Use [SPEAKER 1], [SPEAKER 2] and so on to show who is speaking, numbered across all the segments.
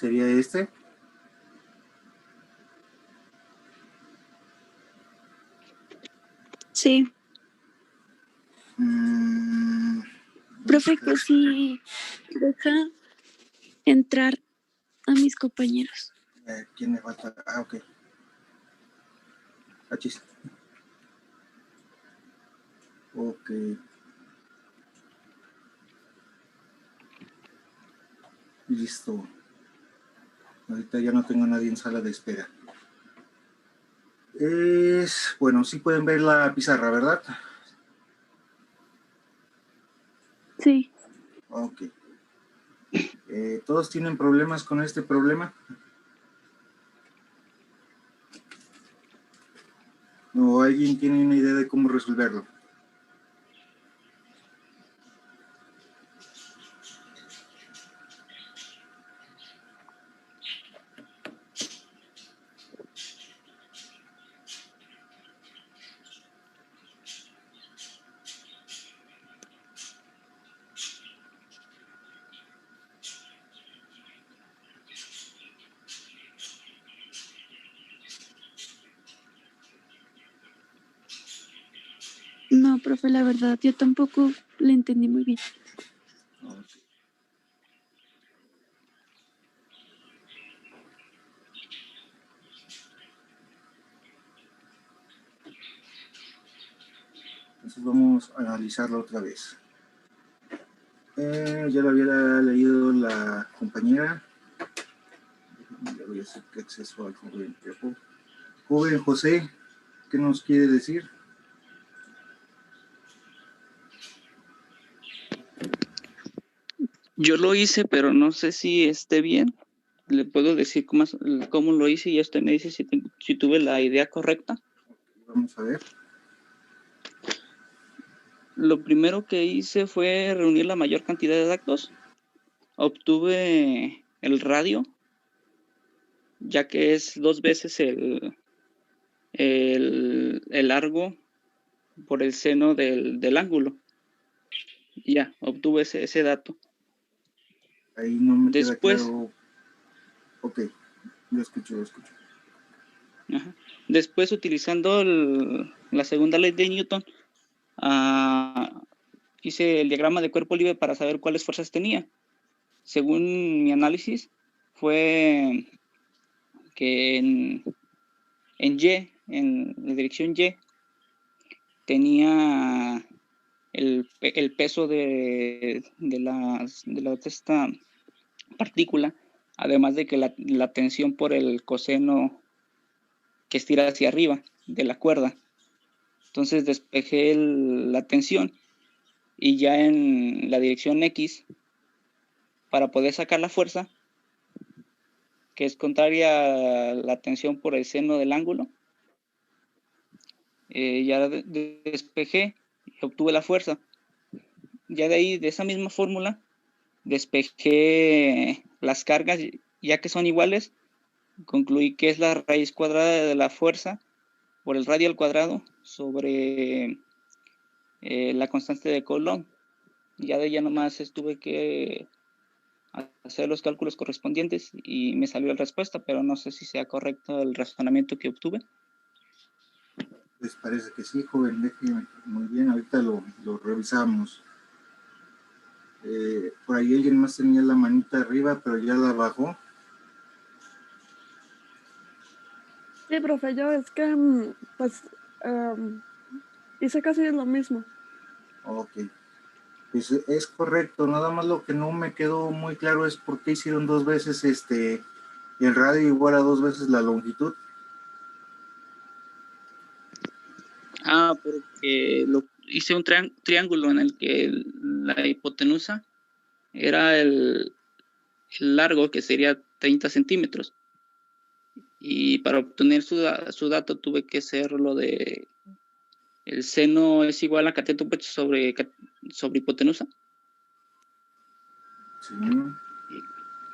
[SPEAKER 1] ¿Sería este?
[SPEAKER 2] Sí. Profe,
[SPEAKER 1] Este,
[SPEAKER 2] que si deja entrar a mis compañeros.
[SPEAKER 1] ¿quién me falta? Ah, ok. Achis. Ok. Listo. Ahorita ya no tengo a nadie en sala de espera. Bueno, sí pueden ver la pizarra, ¿verdad?
[SPEAKER 2] Sí.
[SPEAKER 1] Ok. ¿Todos tienen problemas con este problema? ¿O alguien tiene una idea de cómo resolverlo?
[SPEAKER 2] No, profe, la verdad, yo tampoco le entendí muy bien.
[SPEAKER 1] Okay. Entonces vamos a analizarlo otra vez. Ya lo había leído la compañera. Ya voy a hacer acceso al joven Pepo. Joven José, ¿qué nos quiere decir?
[SPEAKER 3] Yo lo hice, pero no sé si esté bien. Le puedo decir cómo lo hice y usted me dice si tuve la idea correcta.
[SPEAKER 1] Vamos a ver.
[SPEAKER 3] Lo primero que hice fue reunir la mayor cantidad de datos. Obtuve el radio, ya que es 2 veces el largo por el seno del ángulo. Ya, obtuve ese dato.
[SPEAKER 1] Ahí no me queda
[SPEAKER 3] Después,
[SPEAKER 1] claro. Ok, lo escucho.
[SPEAKER 3] ajá, después utilizando la segunda ley de Newton, hice el diagrama de cuerpo libre para saber cuáles fuerzas tenía. Según mi análisis, fue que en Y, en la dirección Y, tenía el peso de esta partícula, además de que la tensión por el coseno que estira hacia arriba de la cuerda. Entonces despejé la tensión y ya en la dirección X, para poder sacar la fuerza, que es contraria a la tensión por el seno del ángulo, ya despejé y obtuve la fuerza. Ya de ahí, de esa misma fórmula, despejé las cargas, ya que son iguales, concluí que es la raíz cuadrada de la fuerza por el radio al cuadrado sobre la constante de Coulomb. Ya de ella nomás tuve que hacer los cálculos correspondientes y me salió la respuesta, pero no sé si sea correcto el razonamiento que obtuve.
[SPEAKER 1] Pues parece que sí, joven. Muy bien, ahorita lo revisamos. Por ahí alguien más tenía la manita arriba, pero ya la bajó.
[SPEAKER 4] Sí, profe, yo es que, pues, hice casi lo mismo.
[SPEAKER 1] Ok. Pues es correcto, nada más lo que no me quedó muy claro es por qué hicieron 2 veces el radio igual a 2 veces la longitud.
[SPEAKER 3] Porque hice un triángulo en el que la hipotenusa era el largo, que sería 30 centímetros. Y para obtener su dato tuve que hacer lo de el seno es igual a cateto sobre hipotenusa.
[SPEAKER 1] Sí.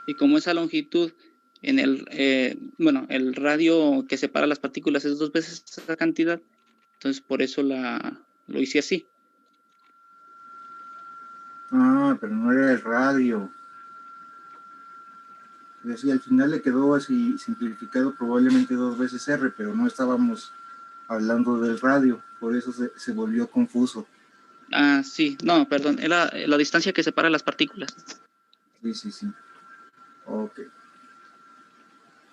[SPEAKER 3] Y como esa longitud en el radio que separa las partículas es 2 veces esa cantidad, entonces por eso lo hice así.
[SPEAKER 1] Pero no era el radio. Sí, al final le quedó así simplificado probablemente 2 veces R, pero no estábamos hablando del radio, por eso se volvió confuso.
[SPEAKER 3] Ah, sí, no, perdón, es la distancia que separa las partículas.
[SPEAKER 1] Sí. Ok.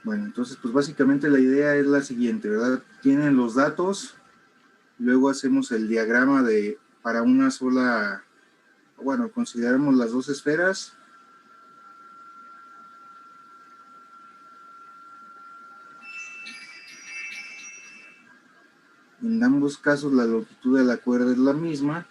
[SPEAKER 1] Bueno, entonces pues básicamente la idea es la siguiente, ¿verdad? Tienen los datos, luego hacemos el diagrama para una sola, bueno, consideramos las dos esferas. En ambos casos la longitud de la cuerda es la misma.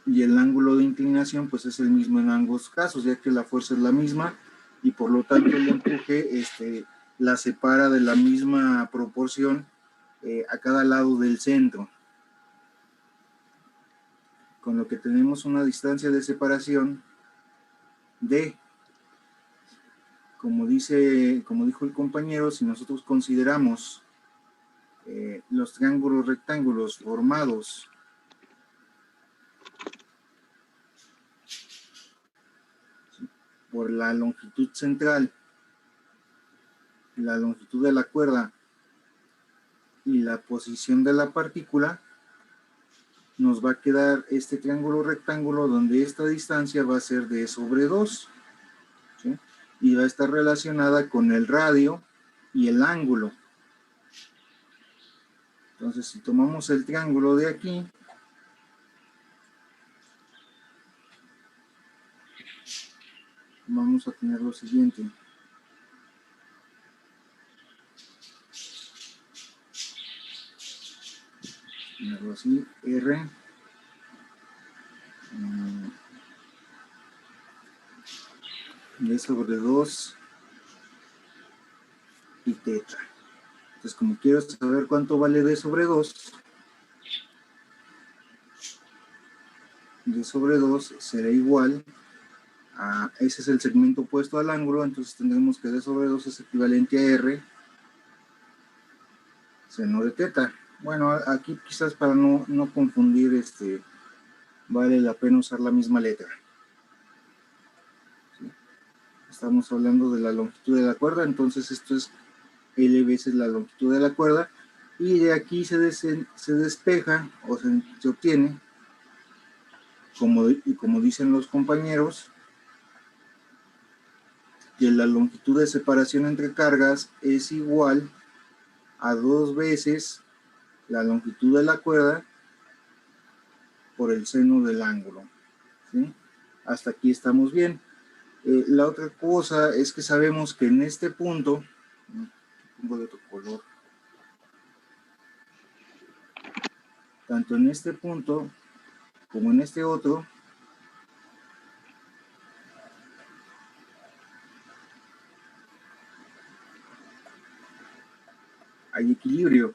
[SPEAKER 1] Y el ángulo de inclinación pues es el mismo en ambos casos, ya que la fuerza es la misma y por lo tanto el empuje la separa de la misma proporción a cada lado del centro. Con lo que tenemos una distancia de separación de, como dijo el compañero, si nosotros consideramos los triángulos rectángulos formados por la longitud central, la longitud de la cuerda y la posición de la partícula, nos va a quedar este triángulo rectángulo donde esta distancia va a ser d sobre 2, ¿sí? Y va a estar relacionada con el radio y el ángulo. Entonces, si tomamos el triángulo de aquí, vamos a tener lo siguiente. Ponerlo así, R d sobre 2 y teta. Entonces, como quiero saber cuánto vale d sobre 2, d sobre 2 será igual a, ese es el segmento opuesto al ángulo, entonces tendremos que d sobre 2 es equivalente a R seno de teta. Bueno, aquí quizás para no confundir, vale la pena usar la misma letra. ¿Sí? Estamos hablando de la longitud de la cuerda, entonces esto es L veces la longitud de la cuerda, y de aquí se despeja o se obtiene, como dicen los compañeros, que la longitud de separación entre cargas es igual a 2 veces la longitud de la cuerda por el seno del ángulo. ¿Sí? Hasta aquí estamos bien. La otra cosa es que sabemos que en este punto, pongo de otro color, tanto en este punto como en este otro, hay equilibrio.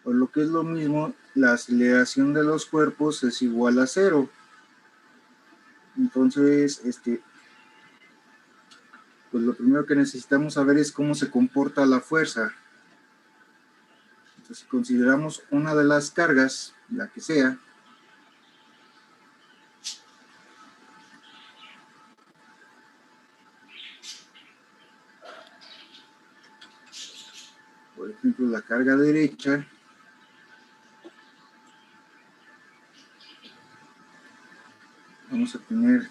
[SPEAKER 1] O lo que es lo mismo, la aceleración de los cuerpos es igual a 0. Entonces, pues lo primero que necesitamos saber es cómo se comporta la fuerza. Entonces, si consideramos una de las cargas, la que sea, por ejemplo, la carga derecha, vamos a tener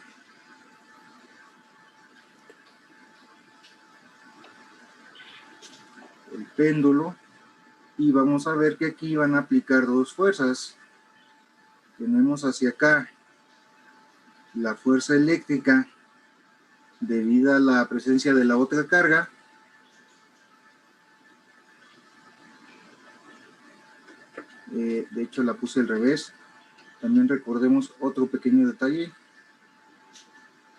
[SPEAKER 1] el péndulo y vamos a ver que aquí van a aplicar dos fuerzas. Tenemos hacia acá la fuerza eléctrica debido a la presencia de la otra carga, de hecho la puse al revés. También recordemos otro pequeño detalle.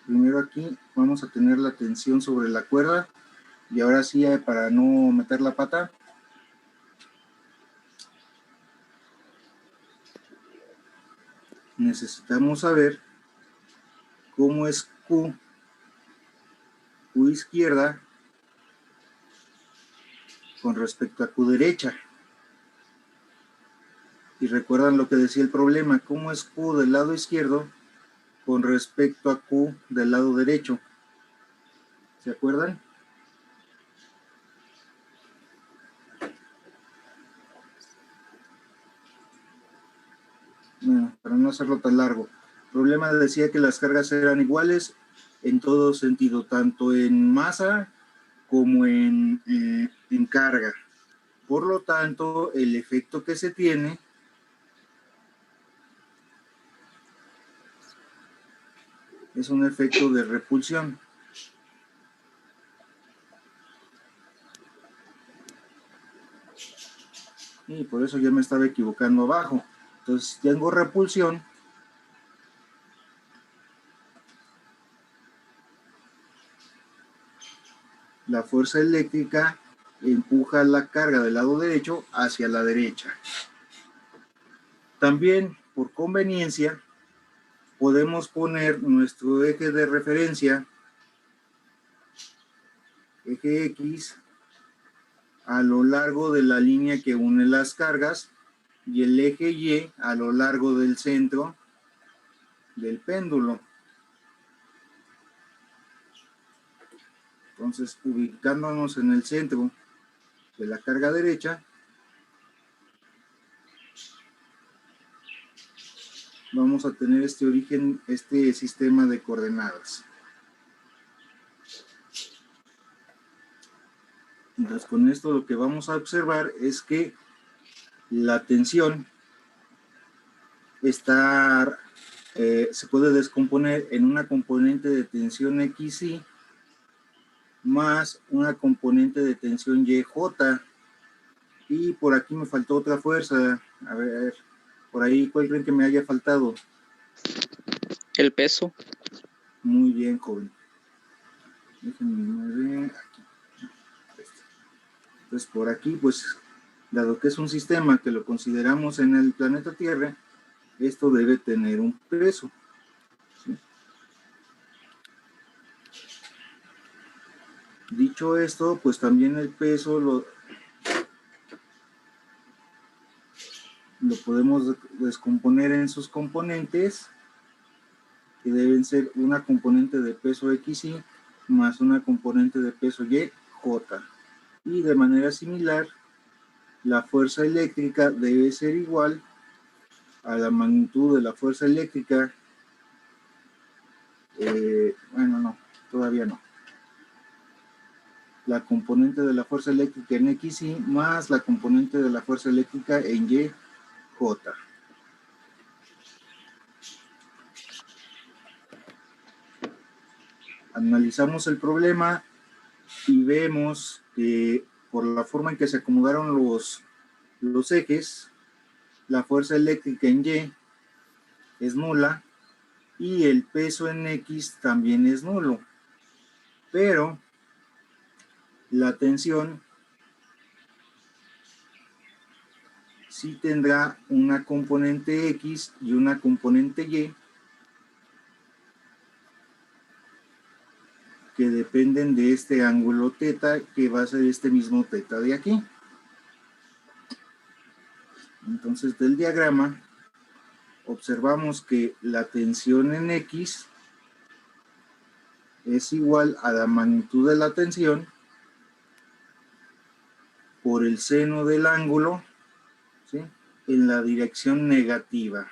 [SPEAKER 1] Primero aquí vamos a tener la tensión sobre la cuerda y ahora sí, para no meter la pata, necesitamos saber cómo es Q izquierda con respecto a Q derecha. Y recuerdan lo que decía el problema, cómo es Q del lado izquierdo con respecto a Q del lado derecho. ¿Se acuerdan? Bueno, para no hacerlo tan largo. El problema decía que las cargas eran iguales en todo sentido, tanto en masa como en carga. Por lo tanto, el efecto que se tiene es un efecto de repulsión. Y por eso ya me estaba equivocando abajo. Entonces, si tengo repulsión, la fuerza eléctrica empuja la carga del lado derecho hacia la derecha. También, por conveniencia, podemos poner nuestro eje de referencia, eje X, a lo largo de la línea que une las cargas y el eje Y a lo largo del centro del péndulo. Entonces, ubicándonos en el centro de la carga derecha, vamos a tener este origen, este sistema de coordenadas. Entonces, con esto lo que vamos a observar es que la tensión se puede descomponer en una componente de tensión XY más una componente de tensión YJ. Y por aquí me faltó otra fuerza. A ver, por ahí, ¿cuál creen que me haya faltado?
[SPEAKER 3] El peso.
[SPEAKER 1] Muy bien, joven. Déjenme ver aquí. Entonces, por aquí, pues, dado que es un sistema que lo consideramos en el planeta Tierra, esto debe tener un peso. ¿Sí? Dicho esto, pues también el peso lo podemos descomponer en sus componentes, que deben ser una componente de peso XY más una componente de peso YJ. Y de manera similar, la fuerza eléctrica debe ser igual a la magnitud de la fuerza eléctrica. Bueno, no, todavía no. La componente de la fuerza eléctrica en XY más la componente de la fuerza eléctrica en YJ. Analizamos el problema y vemos que por la forma en que se acomodaron los ejes, la fuerza eléctrica en Y es nula y el peso en X también es nulo. Pero la tensión sí tendrá una componente X y una componente Y que dependen de este ángulo θ, que va a ser este mismo θ de aquí. Entonces, del diagrama observamos que la tensión en X es igual a la magnitud de la tensión por el seno del ángulo, ¿sí?, en la dirección negativa.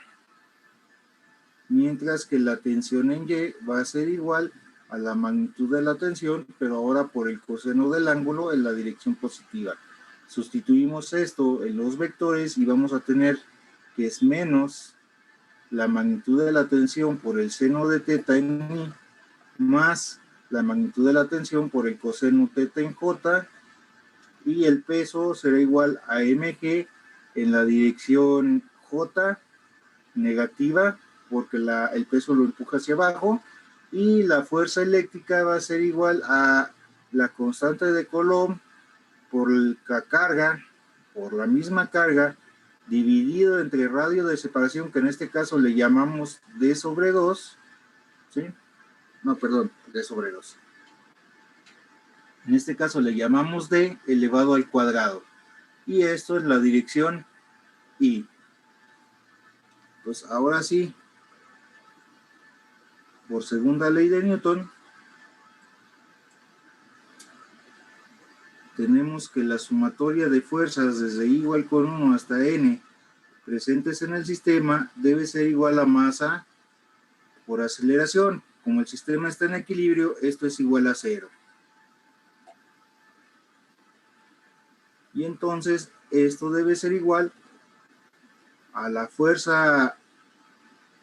[SPEAKER 1] Mientras que la tensión en Y va a ser igual a la magnitud de la tensión, pero ahora por el coseno del ángulo en la dirección positiva. Sustituimos esto en los vectores y vamos a tener que es menos la magnitud de la tensión por el seno de θ en I más la magnitud de la tensión por el coseno θ en J, y el peso será igual a mg en la dirección J negativa, porque el peso lo empuja hacia abajo, y la fuerza eléctrica va a ser igual a la constante de Coulomb por la carga, por la misma carga, dividido entre radio de separación, que en este caso le llamamos D sobre 2, ¿sí? No, perdón, D sobre 2. En este caso le llamamos D elevado al cuadrado. Y esto es la dirección I. Pues ahora sí, por segunda ley de Newton, tenemos que la sumatoria de fuerzas desde I igual con 1 hasta N presentes en el sistema debe ser igual a masa por aceleración. Como el sistema está en equilibrio, esto es igual a 0. Y entonces esto debe ser igual a la fuerza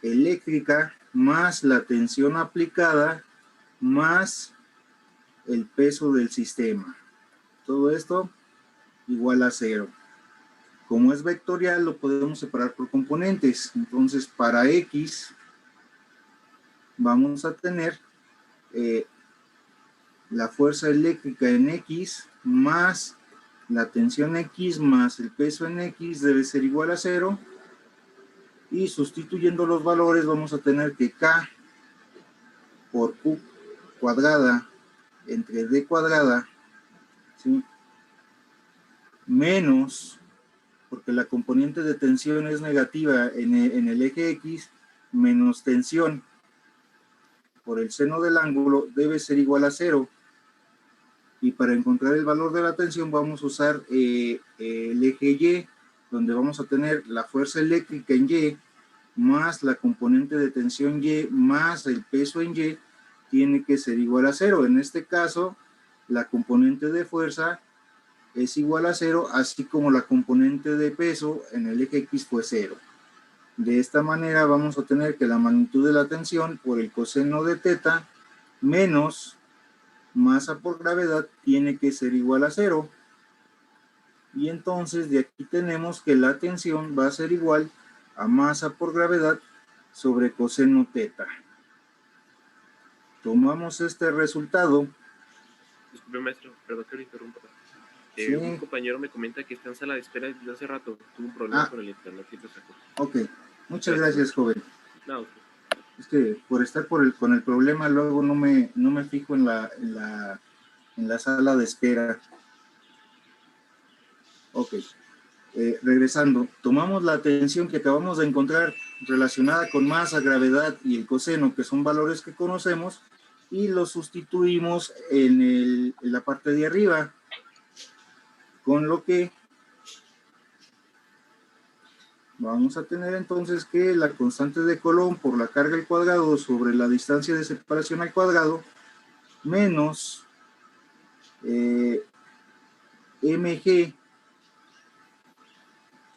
[SPEAKER 1] eléctrica más la tensión aplicada más el peso del sistema. Todo esto igual a 0. Como es vectorial, lo podemos separar por componentes. Entonces, para X, vamos a tener la fuerza eléctrica en X más la tensión X más el peso en X debe ser igual a 0. Y sustituyendo los valores, vamos a tener que K por Q cuadrada entre D cuadrada, ¿sí? Menos, porque la componente de tensión es negativa en el eje X, menos tensión por el seno del ángulo debe ser igual a 0. Y para encontrar el valor de la tensión vamos a usar el eje Y, donde vamos a tener la fuerza eléctrica en Y más la componente de tensión Y más el peso en Y tiene que ser igual a 0. En este caso, la componente de fuerza es igual a 0, así como la componente de peso en el eje X fue 0. De esta manera vamos a tener que la magnitud de la tensión por el coseno de teta menos masa por gravedad tiene que ser igual a 0. Y entonces de aquí tenemos que la tensión va a ser igual a masa por gravedad sobre coseno teta. Tomamos este resultado.
[SPEAKER 5] Disculpe, maestro, perdón que lo interrumpa.
[SPEAKER 1] Sí.
[SPEAKER 5] Un compañero me comenta que está en sala de espera desde hace rato. Tuvo un problema con el internet y lo sacó.
[SPEAKER 1] Ok, muchas gracias, joven.
[SPEAKER 5] No,
[SPEAKER 1] es que por estar con el problema luego no me fijo en la sala de espera. Ok, regresando, tomamos la tensión que acabamos de encontrar relacionada con masa, gravedad y el coseno, que son valores que conocemos, y los sustituimos en la parte de arriba, con lo que vamos a tener entonces que la constante de Coulomb por la carga al cuadrado sobre la distancia de separación al cuadrado menos mg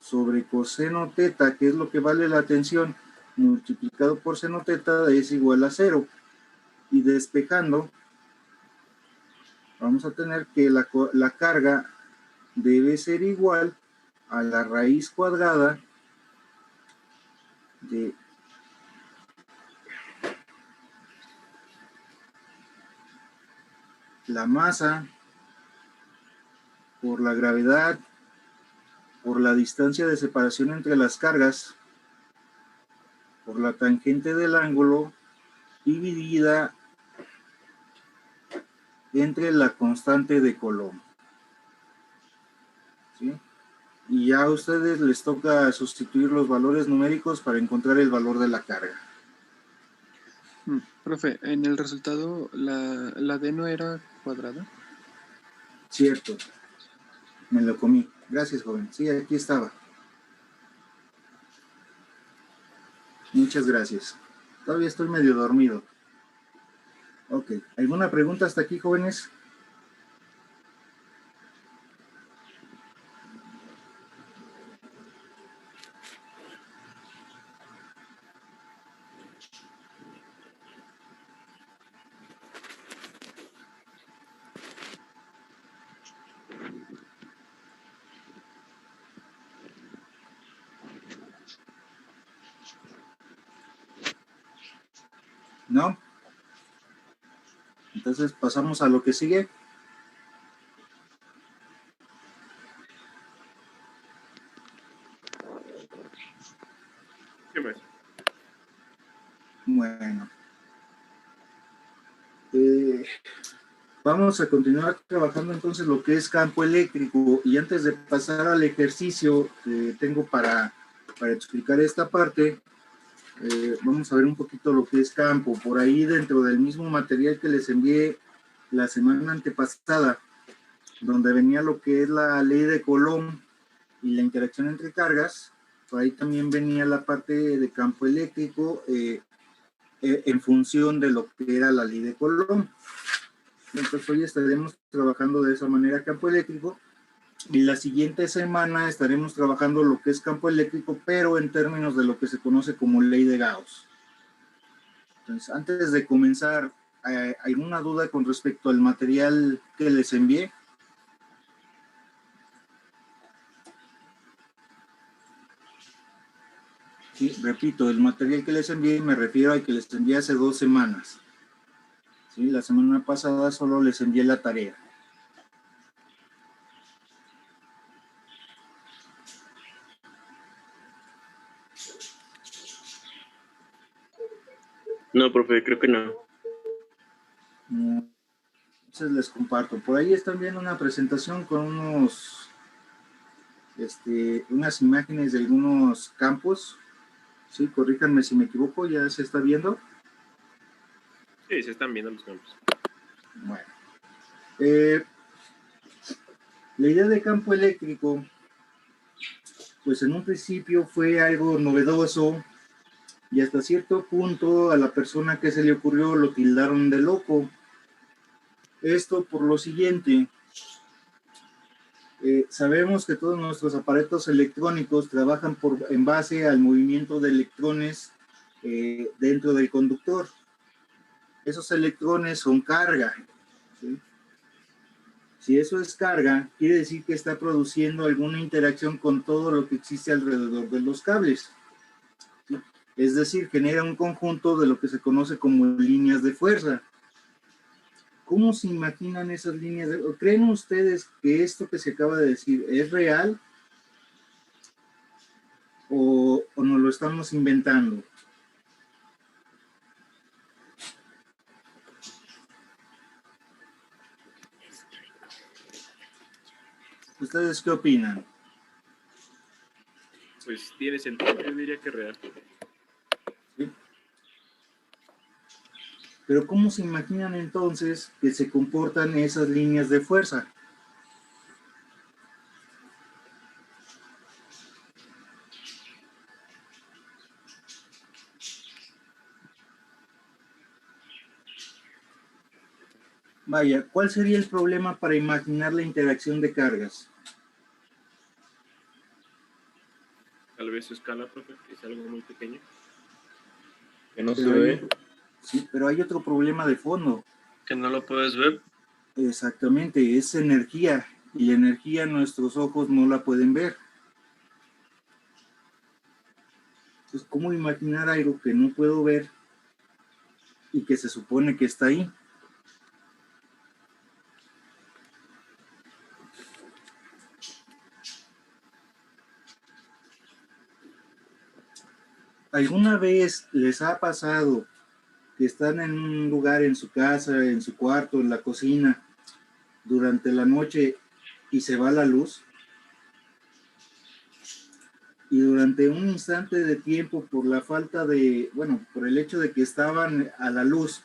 [SPEAKER 1] sobre coseno teta, que es lo que vale la tensión, multiplicado por seno teta es igual a 0. Y despejando, vamos a tener que la carga debe ser igual a la raíz cuadrada de la masa por la gravedad por la distancia de separación entre las cargas por la tangente del ángulo dividida entre la constante de Coulomb. ¿Sí? Y ya a ustedes les toca sustituir los valores numéricos para encontrar el valor de la carga.
[SPEAKER 6] Profe, en el resultado la D no era cuadrada.
[SPEAKER 1] Cierto, me lo comí. Gracias, joven. Sí, aquí estaba. Muchas gracias. Todavía estoy medio dormido. Ok, ¿alguna pregunta hasta aquí, jóvenes? ¿No? Entonces pasamos a lo que sigue.
[SPEAKER 5] ¿qué más?
[SPEAKER 1] Bueno. Vamos a continuar trabajando entonces lo que es campo eléctrico. Y antes de pasar al ejercicio que tengo para explicar esta parte, Vamos a ver un poquito lo que es campo. Por ahí dentro del mismo material que les envié la semana antepasada, donde venía lo que es la ley de Coulomb y la interacción entre cargas, por ahí también venía la parte de campo eléctrico en función de lo que era la ley de Coulomb. Entonces hoy estaremos trabajando de esa manera campo eléctrico y la siguiente semana estaremos trabajando lo que es campo eléctrico, pero en términos de lo que se conoce como ley de Gauss. Entonces, antes de comenzar, ¿alguna duda con respecto al material que les envié? Sí, repito, el material que les envié me refiero al que les envié hace 2 semanas. Sí, la semana pasada solo les envié la tarea.
[SPEAKER 5] No, profe, creo que no.
[SPEAKER 1] Entonces les comparto. Por ahí están viendo una presentación con unas imágenes de algunos campos. Sí, corríjanme si me equivoco, ya se está viendo.
[SPEAKER 5] Sí, se están viendo los campos.
[SPEAKER 1] Bueno. La idea de campo eléctrico, pues en un principio fue algo novedoso y hasta cierto punto a la persona que se le ocurrió lo tildaron de loco. Esto por lo siguiente, sabemos que todos nuestros aparatos electrónicos trabajan en base al movimiento de electrones dentro del conductor. Esos electrones son carga, ¿sí? Si eso es carga, quiere decir que está produciendo alguna interacción con todo lo que existe alrededor de los cables, ¿sí? Es decir, genera un conjunto de lo que se conoce como líneas de fuerza. ¿Cómo se imaginan esas líneas? ¿Creen ustedes que esto que se acaba de decir es real o nos lo estamos inventando? ¿Ustedes qué opinan?
[SPEAKER 5] Pues tiene sentido, yo diría que real.
[SPEAKER 1] ¿Sí? Pero ¿cómo se imaginan entonces que se comportan esas líneas de fuerza? Vaya, ¿cuál sería el problema para imaginar la interacción de cargas?
[SPEAKER 5] Tal vez su escala, profe, es algo muy pequeño.
[SPEAKER 6] Que no se
[SPEAKER 1] Pero
[SPEAKER 6] ve,
[SPEAKER 1] sí, pero hay otro problema de fondo.
[SPEAKER 6] que no lo puedes ver.
[SPEAKER 1] Exactamente, es energía y la energía nuestros ojos no la pueden ver. Entonces, ¿cómo imaginar algo que no puedo ver y que se supone que está ahí? ¿Alguna vez les ha pasado que están en un lugar, en su casa, en su cuarto, en la cocina, durante la noche y se va la luz? Y durante un instante de tiempo, por la falta de, bueno, por el hecho de que estaban a la luz,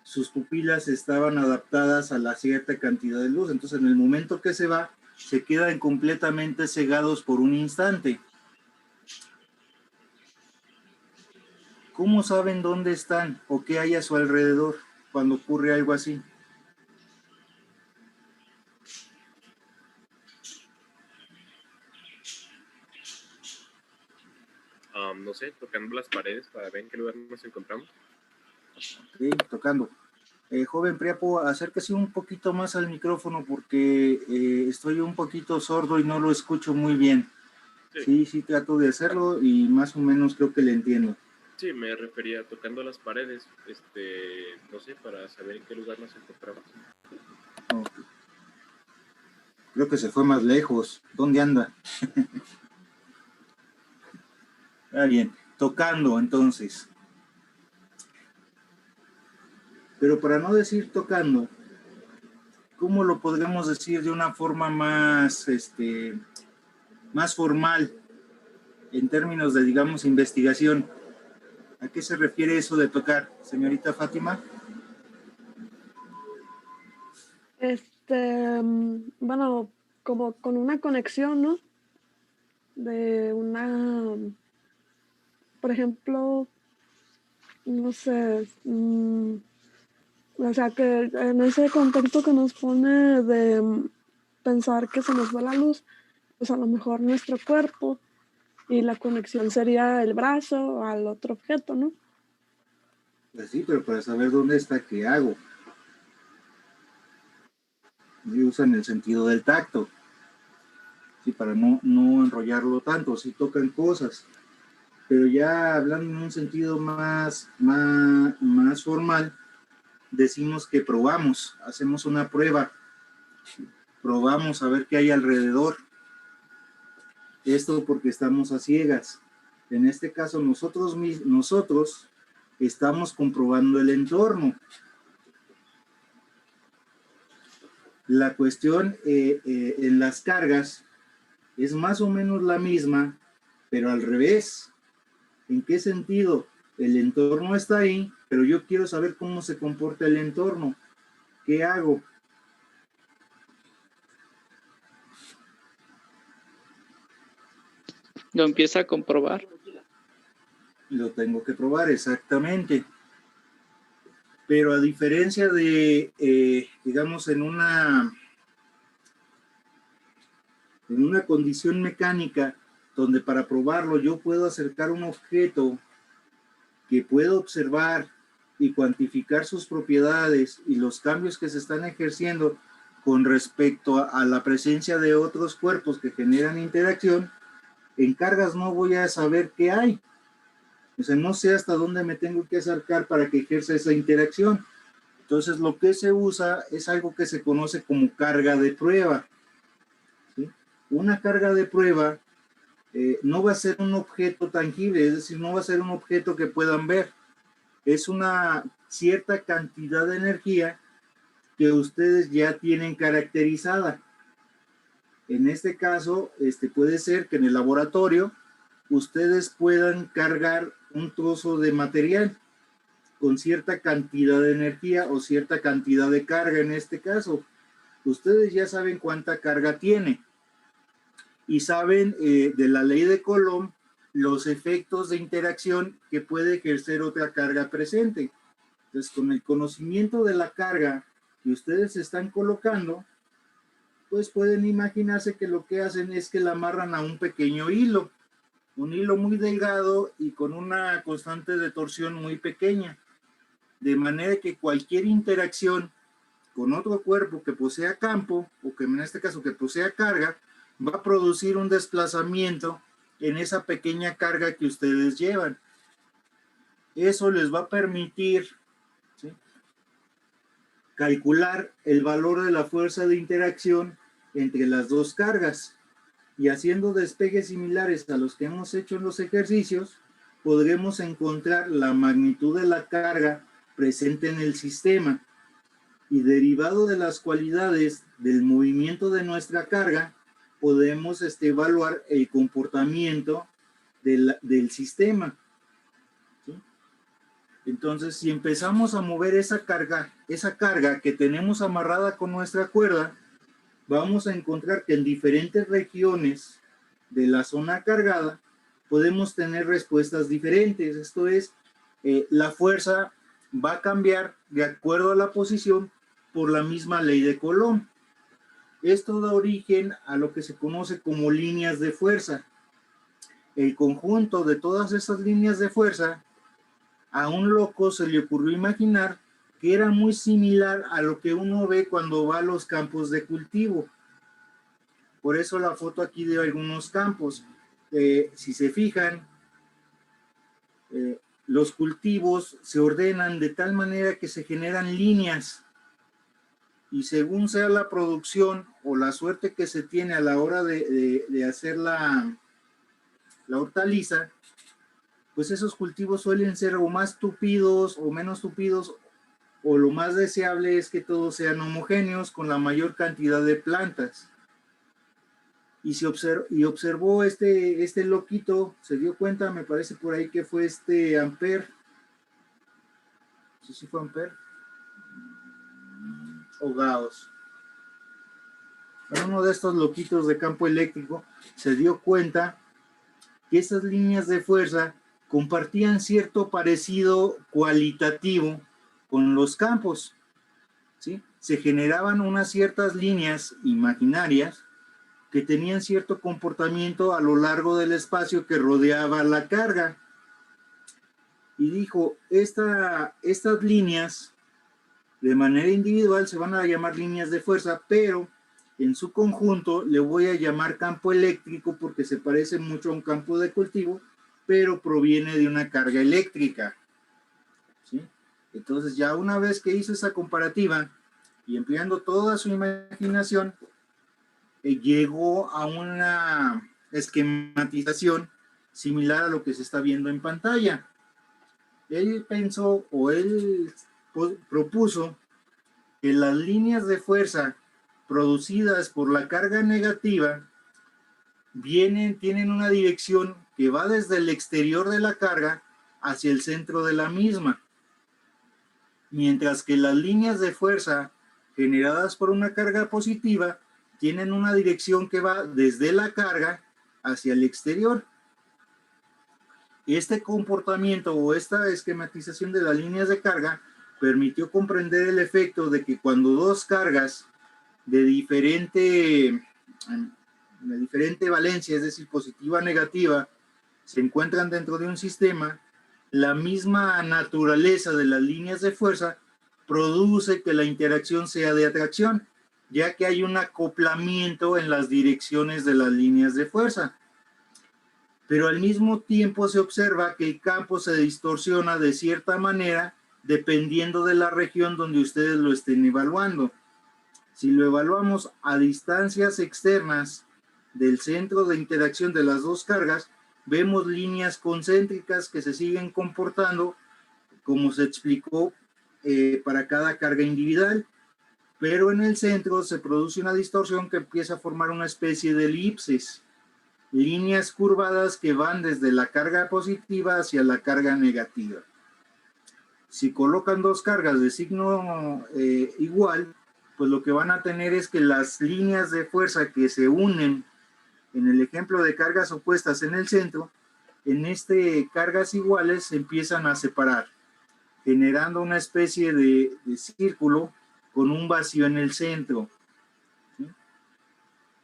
[SPEAKER 1] sus pupilas estaban adaptadas a la cierta cantidad de luz. Entonces, en el momento que se va, se quedan completamente cegados por un instante. ¿Cómo saben dónde están o qué hay a su alrededor cuando ocurre algo así?
[SPEAKER 5] No sé, tocando las paredes para ver en qué lugar nos encontramos.
[SPEAKER 1] Sí, tocando. Joven Priapo, acérquese un poquito más al micrófono porque estoy un poquito sordo y no lo escucho muy bien. Sí, trato de hacerlo y más o menos creo que le entiendo.
[SPEAKER 5] Sí, me refería tocando las paredes, no sé, para saber en qué lugar nos encontramos.
[SPEAKER 1] Okay. Creo que se fue más lejos. ¿Dónde anda? Bien, tocando entonces. Pero para no decir tocando, ¿cómo lo podríamos decir de una forma más, más formal en términos de, digamos, investigación? ¿A qué se refiere eso de tocar, señorita Fátima?
[SPEAKER 4] Bueno, como con una conexión, ¿no? De una, por ejemplo, no sé, o sea, que en ese contexto que nos pone de pensar que se nos va la luz, pues a lo mejor nuestro cuerpo y la conexión sería el brazo al otro objeto, ¿no?
[SPEAKER 1] Pues sí, pero para saber dónde está, ¿qué hago? Y usan el sentido del tacto. Sí, para no enrollarlo tanto, sí tocan cosas. Pero ya hablando en un sentido más formal, decimos que probamos, hacemos una prueba, probamos a ver qué hay alrededor. Esto porque estamos a ciegas. En este caso, nosotros estamos comprobando el entorno. La cuestión en las cargas es más o menos la misma, pero al revés. ¿En qué sentido? El entorno está ahí, pero yo quiero saber cómo se comporta el entorno. ¿Qué hago?
[SPEAKER 3] Lo empieza a comprobar.
[SPEAKER 1] Lo tengo que probar, exactamente. Pero a diferencia de, digamos, en una condición mecánica, donde para probarlo yo puedo acercar un objeto que puedo observar y cuantificar sus propiedades y los cambios que se están ejerciendo con respecto a la presencia de otros cuerpos que generan interacción, en cargas no voy a saber qué hay. O sea, no sé hasta dónde me tengo que acercar para que ejerza esa interacción. Entonces, lo que se usa es algo que se conoce como carga de prueba. ¿Sí? Una carga de prueba no va a ser un objeto tangible, es decir, no va a ser un objeto que puedan ver. Es una cierta cantidad de energía que ustedes ya tienen caracterizada. En este caso, puede ser que en el laboratorio ustedes puedan cargar un trozo de material con cierta cantidad de energía o cierta cantidad de carga. En este caso, ustedes ya saben cuánta carga tiene y saben de la ley de Coulomb los efectos de interacción que puede ejercer otra carga presente. Entonces, con el conocimiento de la carga que ustedes están colocando, pues pueden imaginarse que lo que hacen es que la amarran a un pequeño hilo, un hilo muy delgado y con una constante de torsión muy pequeña, de manera que cualquier interacción con otro cuerpo que posea campo, o que en este caso que posea carga, va a producir un desplazamiento en esa pequeña carga que ustedes llevan. Eso les va a permitir, ¿sí?, calcular el valor de la fuerza de interacción entre las dos cargas, y haciendo despegues similares a los que hemos hecho en los ejercicios, podremos encontrar la magnitud de la carga presente en el sistema, y derivado de las cualidades del movimiento de nuestra carga, podemos evaluar el comportamiento del sistema. ¿Sí? Entonces, si empezamos a mover esa carga que tenemos amarrada con nuestra cuerda, vamos a encontrar que en diferentes regiones de la zona cargada podemos tener respuestas diferentes. Esto es, la fuerza va a cambiar de acuerdo a la posición por la misma ley de Coulomb. Esto da origen a lo que se conoce como líneas de fuerza. El conjunto de todas esas líneas de fuerza, a un loco se le ocurrió imaginar que era muy similar a lo que uno ve cuando va a los campos de cultivo. Por eso la foto aquí de algunos campos. Si se fijan, los cultivos se ordenan de tal manera que se generan líneas, y según sea la producción o la suerte que se tiene a la hora de hacer la hortaliza, pues esos cultivos suelen ser o más tupidos o menos tupidos, o lo más deseable es que todos sean homogéneos con la mayor cantidad de plantas. y observó este loquito, se dio cuenta, me parece por ahí que fue Ampère. No sé si fue Ampère o Gauss. Uno de estos loquitos de campo eléctrico se dio cuenta que esas líneas de fuerza compartían cierto parecido cualitativo con los campos, ¿sí? Se generaban unas ciertas líneas imaginarias que tenían cierto comportamiento a lo largo del espacio que rodeaba la carga. Y dijo, estas líneas de manera individual se van a llamar líneas de fuerza, pero en su conjunto le voy a llamar campo eléctrico porque se parece mucho a un campo de cultivo, pero proviene de una carga eléctrica, ¿sí? Entonces ya una vez que hizo esa comparativa y empleando toda su imaginación, llegó a una esquematización similar a lo que se está viendo en pantalla. Él pensó o él propuso que las líneas de fuerza producidas por la carga negativa tienen una dirección que va desde el exterior de la carga hacia el centro de la misma, mientras que las líneas de fuerza generadas por una carga positiva tienen una dirección que va desde la carga hacia el exterior. Este comportamiento o esta esquematización de las líneas de carga permitió comprender el efecto de que cuando dos cargas de diferente valencia, es decir, positiva o negativa, se encuentran dentro de un sistema, la misma naturaleza de las líneas de fuerza produce que la interacción sea de atracción, ya que hay un acoplamiento en las direcciones de las líneas de fuerza. Pero al mismo tiempo se observa que el campo se distorsiona de cierta manera dependiendo de la región donde ustedes lo estén evaluando. Si lo evaluamos a distancias externas del centro de interacción de las dos cargas, vemos líneas concéntricas que se siguen comportando como se explicó para cada carga individual, pero en el centro se produce una distorsión que empieza a formar una especie de elipses, líneas curvadas que van desde la carga positiva hacia la carga negativa. Si colocan dos cargas de signo igual, pues lo que van a tener es que las líneas de fuerza que se unen en el ejemplo de cargas opuestas en el centro, en cargas iguales se empiezan a separar, generando una especie de círculo con un vacío en el centro, ¿sí?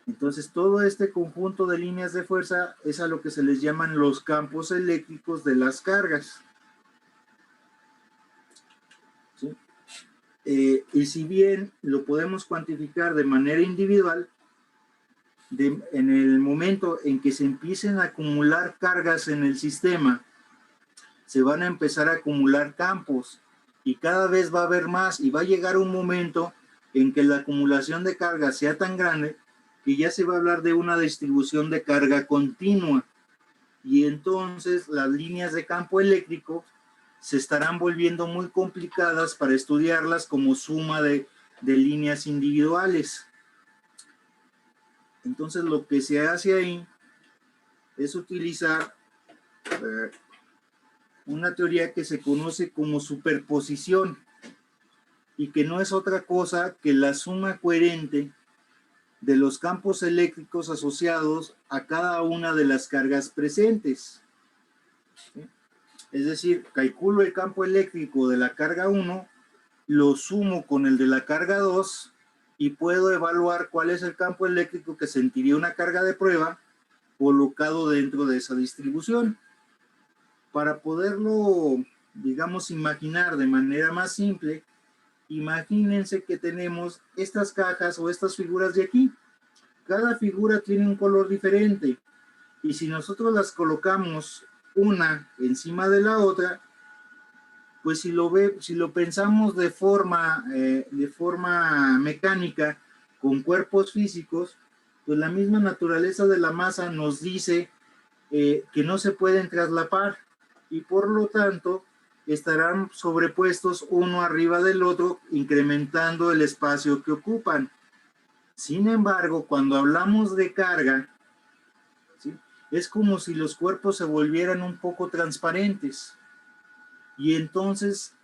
[SPEAKER 1] Entonces todo este conjunto de líneas de fuerza es a lo que se les llaman los campos eléctricos de las cargas, ¿sí? Y si bien lo podemos cuantificar de manera individual, en el momento en que se empiecen a acumular cargas en el sistema, se van a empezar a acumular campos y cada vez va a haber más y va a llegar un momento en que la acumulación de cargas sea tan grande que ya se va a hablar de una distribución de carga continua y entonces las líneas de campo eléctrico se estarán volviendo muy complicadas para estudiarlas como suma de líneas individuales. Entonces lo que se hace ahí es utilizar una teoría que se conoce como superposición y que no es otra cosa que la suma coherente de los campos eléctricos asociados a cada una de las cargas presentes. ¿Sí? Es decir, calculo el campo eléctrico de la carga 1, lo sumo con el de la carga 2 y puedo evaluar cuál es el campo eléctrico que sentiría una carga de prueba colocado dentro de esa distribución. Para poderlo, digamos, imaginar de manera más simple, imagínense que tenemos estas cajas o estas figuras de aquí. Cada figura tiene un color diferente y si nosotros las colocamos una encima de la otra, pues si lo pensamos de forma mecánica con cuerpos físicos, pues la misma naturaleza de la masa nos dice que no se pueden traslapar y por lo tanto estarán sobrepuestos uno arriba del otro, incrementando el espacio que ocupan. Sin embargo, cuando hablamos de carga, es como si los cuerpos se volvieran un poco transparentes y entonces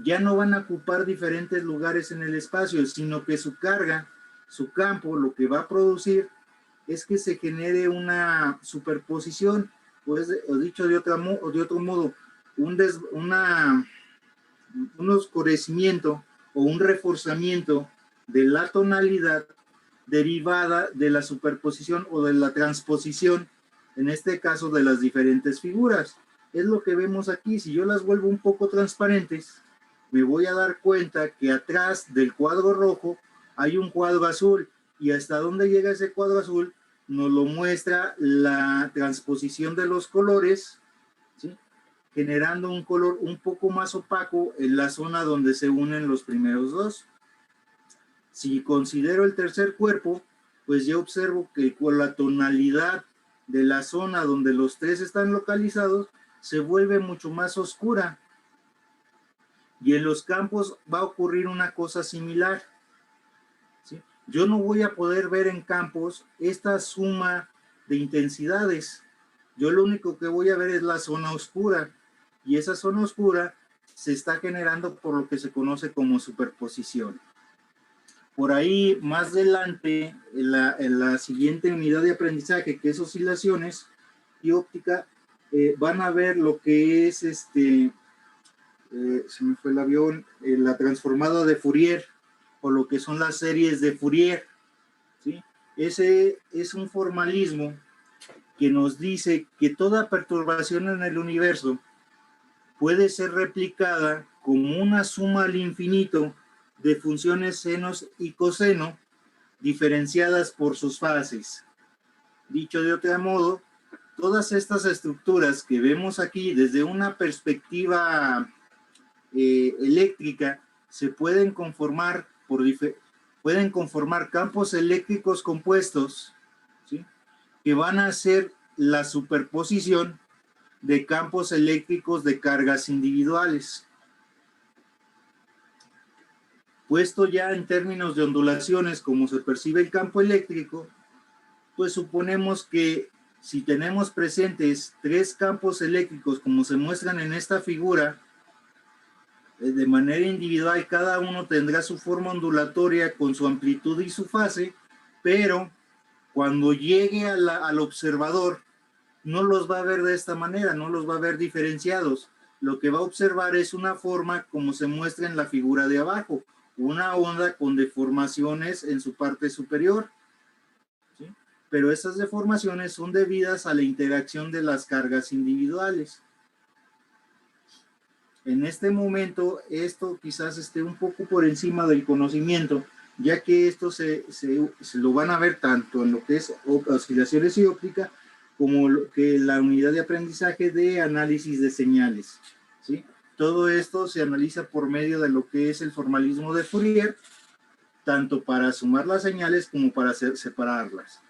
[SPEAKER 1] ya no van a ocupar diferentes lugares en el espacio, sino que su carga, su campo, lo que va a producir es que se genere una superposición, pues, o dicho de otro modo, un oscurecimiento o un reforzamiento de la tonalidad derivada de la superposición o de la transposición, en este caso de las diferentes figuras. Es lo que vemos aquí. Si yo las vuelvo un poco transparentes, me voy a dar cuenta que atrás del cuadro rojo hay un cuadro azul, y hasta dónde llega ese cuadro azul nos lo muestra la transposición de los colores, ¿sí? Generando un color un poco más opaco en la zona donde se unen los primeros dos. Si considero el tercer cuerpo, pues ya observo que con la tonalidad de la zona donde los tres están localizados se vuelve mucho más oscura. Y en los campos va a ocurrir una cosa similar, ¿sí? Yo no voy a poder ver en campos esta suma de intensidades. Yo lo único que voy a ver es la zona oscura. Y esa zona oscura se está generando por lo que se conoce como superposición. Por ahí, más adelante, en la siguiente unidad de aprendizaje, que es oscilaciones y óptica, van a ver lo que es, se me fue el avión, la transformada de Fourier, o lo que son las series de Fourier, ¿sí? Ese es un formalismo que nos dice que toda perturbación en el universo puede ser replicada como una suma al infinito de funciones senos y coseno diferenciadas por sus fases. Dicho de otro modo, todas estas estructuras que vemos aquí desde una perspectiva eléctrica se pueden conformar campos eléctricos compuestos, ¿sí? Que van a ser la superposición de campos eléctricos de cargas individuales. Puesto ya en términos de ondulaciones, como se percibe el campo eléctrico, pues suponemos que si tenemos presentes tres campos eléctricos, como se muestran en esta figura, de manera individual, cada uno tendrá su forma ondulatoria con su amplitud y su fase, pero cuando llegue al observador, no los va a ver de esta manera, no los va a ver diferenciados. Lo que va a observar es una forma como se muestra en la figura de abajo, una onda con deformaciones en su parte superior, ¿sí? Pero esas deformaciones son debidas a la interacción de las cargas individuales. En este momento, esto quizás esté un poco por encima del conocimiento, ya que esto se lo van a ver tanto en lo que es oscilaciones y óptica, como que la unidad de aprendizaje de análisis de señales, ¿sí? Todo esto se analiza por medio de lo que es el formalismo de Fourier, tanto para sumar las señales como para separarlas.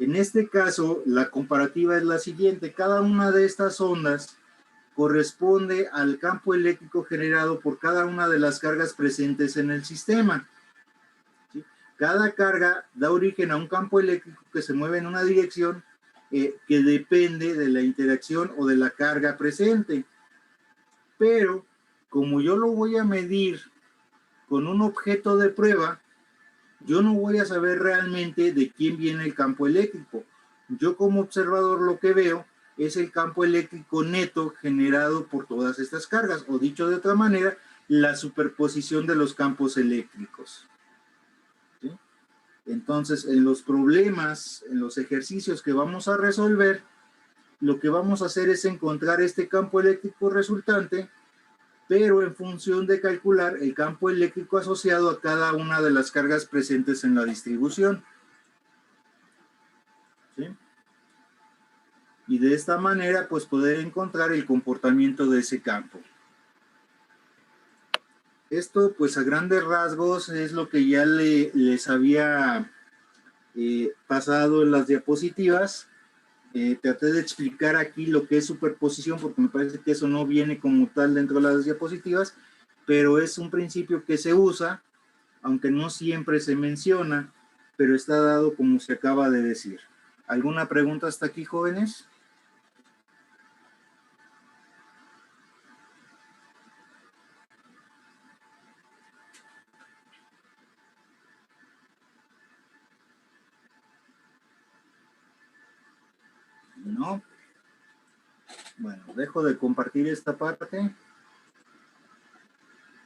[SPEAKER 1] En este caso, la comparativa es la siguiente. Cada una de estas ondas corresponde al campo eléctrico generado por cada una de las cargas presentes en el sistema, ¿sí? Cada carga da origen a un campo eléctrico que se mueve en una dirección que depende de la interacción o de la carga presente. Pero como yo lo voy a medir con un objeto de prueba, yo no voy a saber realmente de quién viene el campo eléctrico. Yo como observador lo que veo es el campo eléctrico neto generado por todas estas cargas, o dicho de otra manera, la superposición de los campos eléctricos, ¿sí? Entonces, en los problemas, en los ejercicios que vamos a resolver, lo que vamos a hacer es encontrar este campo eléctrico resultante, pero en función de calcular el campo eléctrico asociado a cada una de las cargas presentes en la distribución, ¿sí? Y de esta manera, pues poder encontrar el comportamiento de ese campo. Esto, pues a grandes rasgos, es lo que ya les había pasado en las diapositivas. Traté de explicar aquí lo que es superposición, porque me parece que eso no viene como tal dentro de las diapositivas, pero es un principio que se usa, aunque no siempre se menciona, pero está dado como se acaba de decir. ¿Alguna pregunta hasta aquí, jóvenes? No. Bueno, dejo de compartir esta parte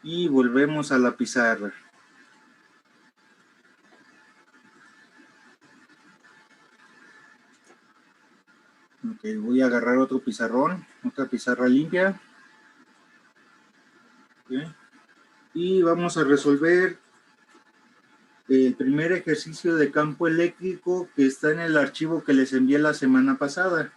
[SPEAKER 1] y volvemos a la pizarra. Ok, voy a agarrar otro pizarrón, otra pizarra limpia. Okay. Y vamos a resolver el primer ejercicio de campo eléctrico que está en el archivo que les envié la semana pasada.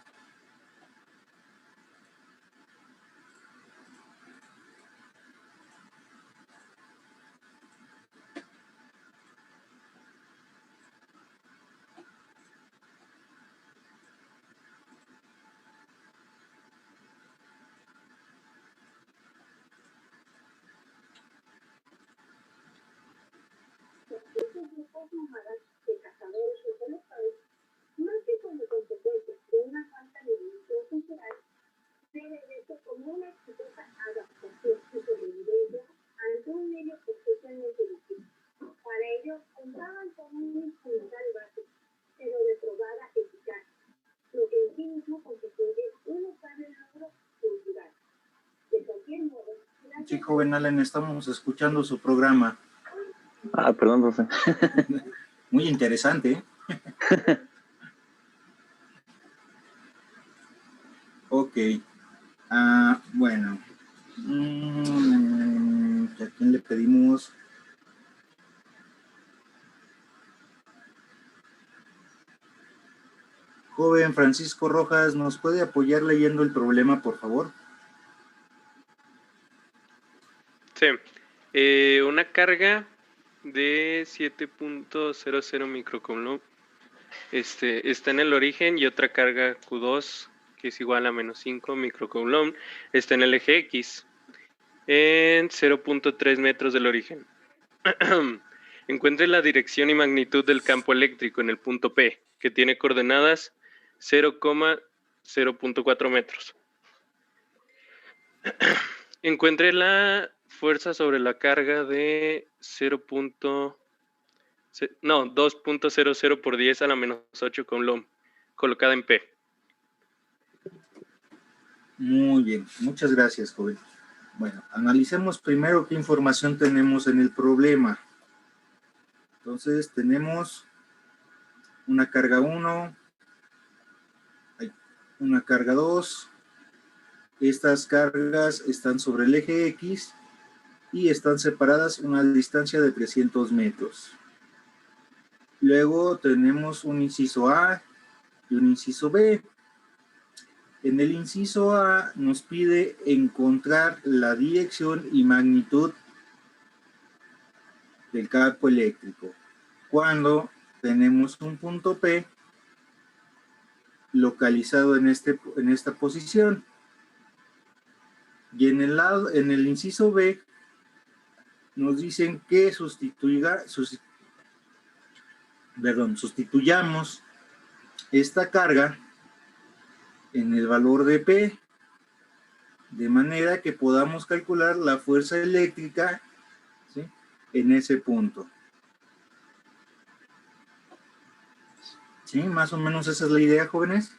[SPEAKER 1] Sí, joven Allen, estamos escuchando su programa.
[SPEAKER 7] Ah, perdón, profe.
[SPEAKER 1] Muy interesante, ¿eh? Ok. Bueno. ¿A quién le pedimos? Joven Francisco Rojas, ¿nos puede apoyar leyendo el problema, por favor?
[SPEAKER 8] Sí. Una carga de 7.00 microcoulomb está en el origen y otra carga Q2 que es igual a menos 5 microcoulomb está en el eje X en 0.3 metros del origen. Encuentre la dirección y magnitud del campo eléctrico en el punto P, que tiene coordenadas 0,0.4 metros. Encuentre la fuerza sobre la carga de 2.00 por 10 a la menos 8 coulomb, colocada en P.
[SPEAKER 1] Muy bien, muchas gracias, joven. Bueno, analicemos primero qué información tenemos en el problema. Entonces, tenemos una carga 1, una carga 2. Estas cargas están sobre el eje X y están separadas a una distancia de 300 metros. Luego tenemos un inciso A y un inciso B. En el inciso A nos pide encontrar la dirección y magnitud del campo eléctrico cuando tenemos un punto P localizado en esta posición. Y en el inciso B nos dicen que sustituyamos esta carga en el valor de P, de manera que podamos calcular la fuerza eléctrica, ¿sí?, en ese punto. ¿Sí? Más o menos esa es la idea, jóvenes.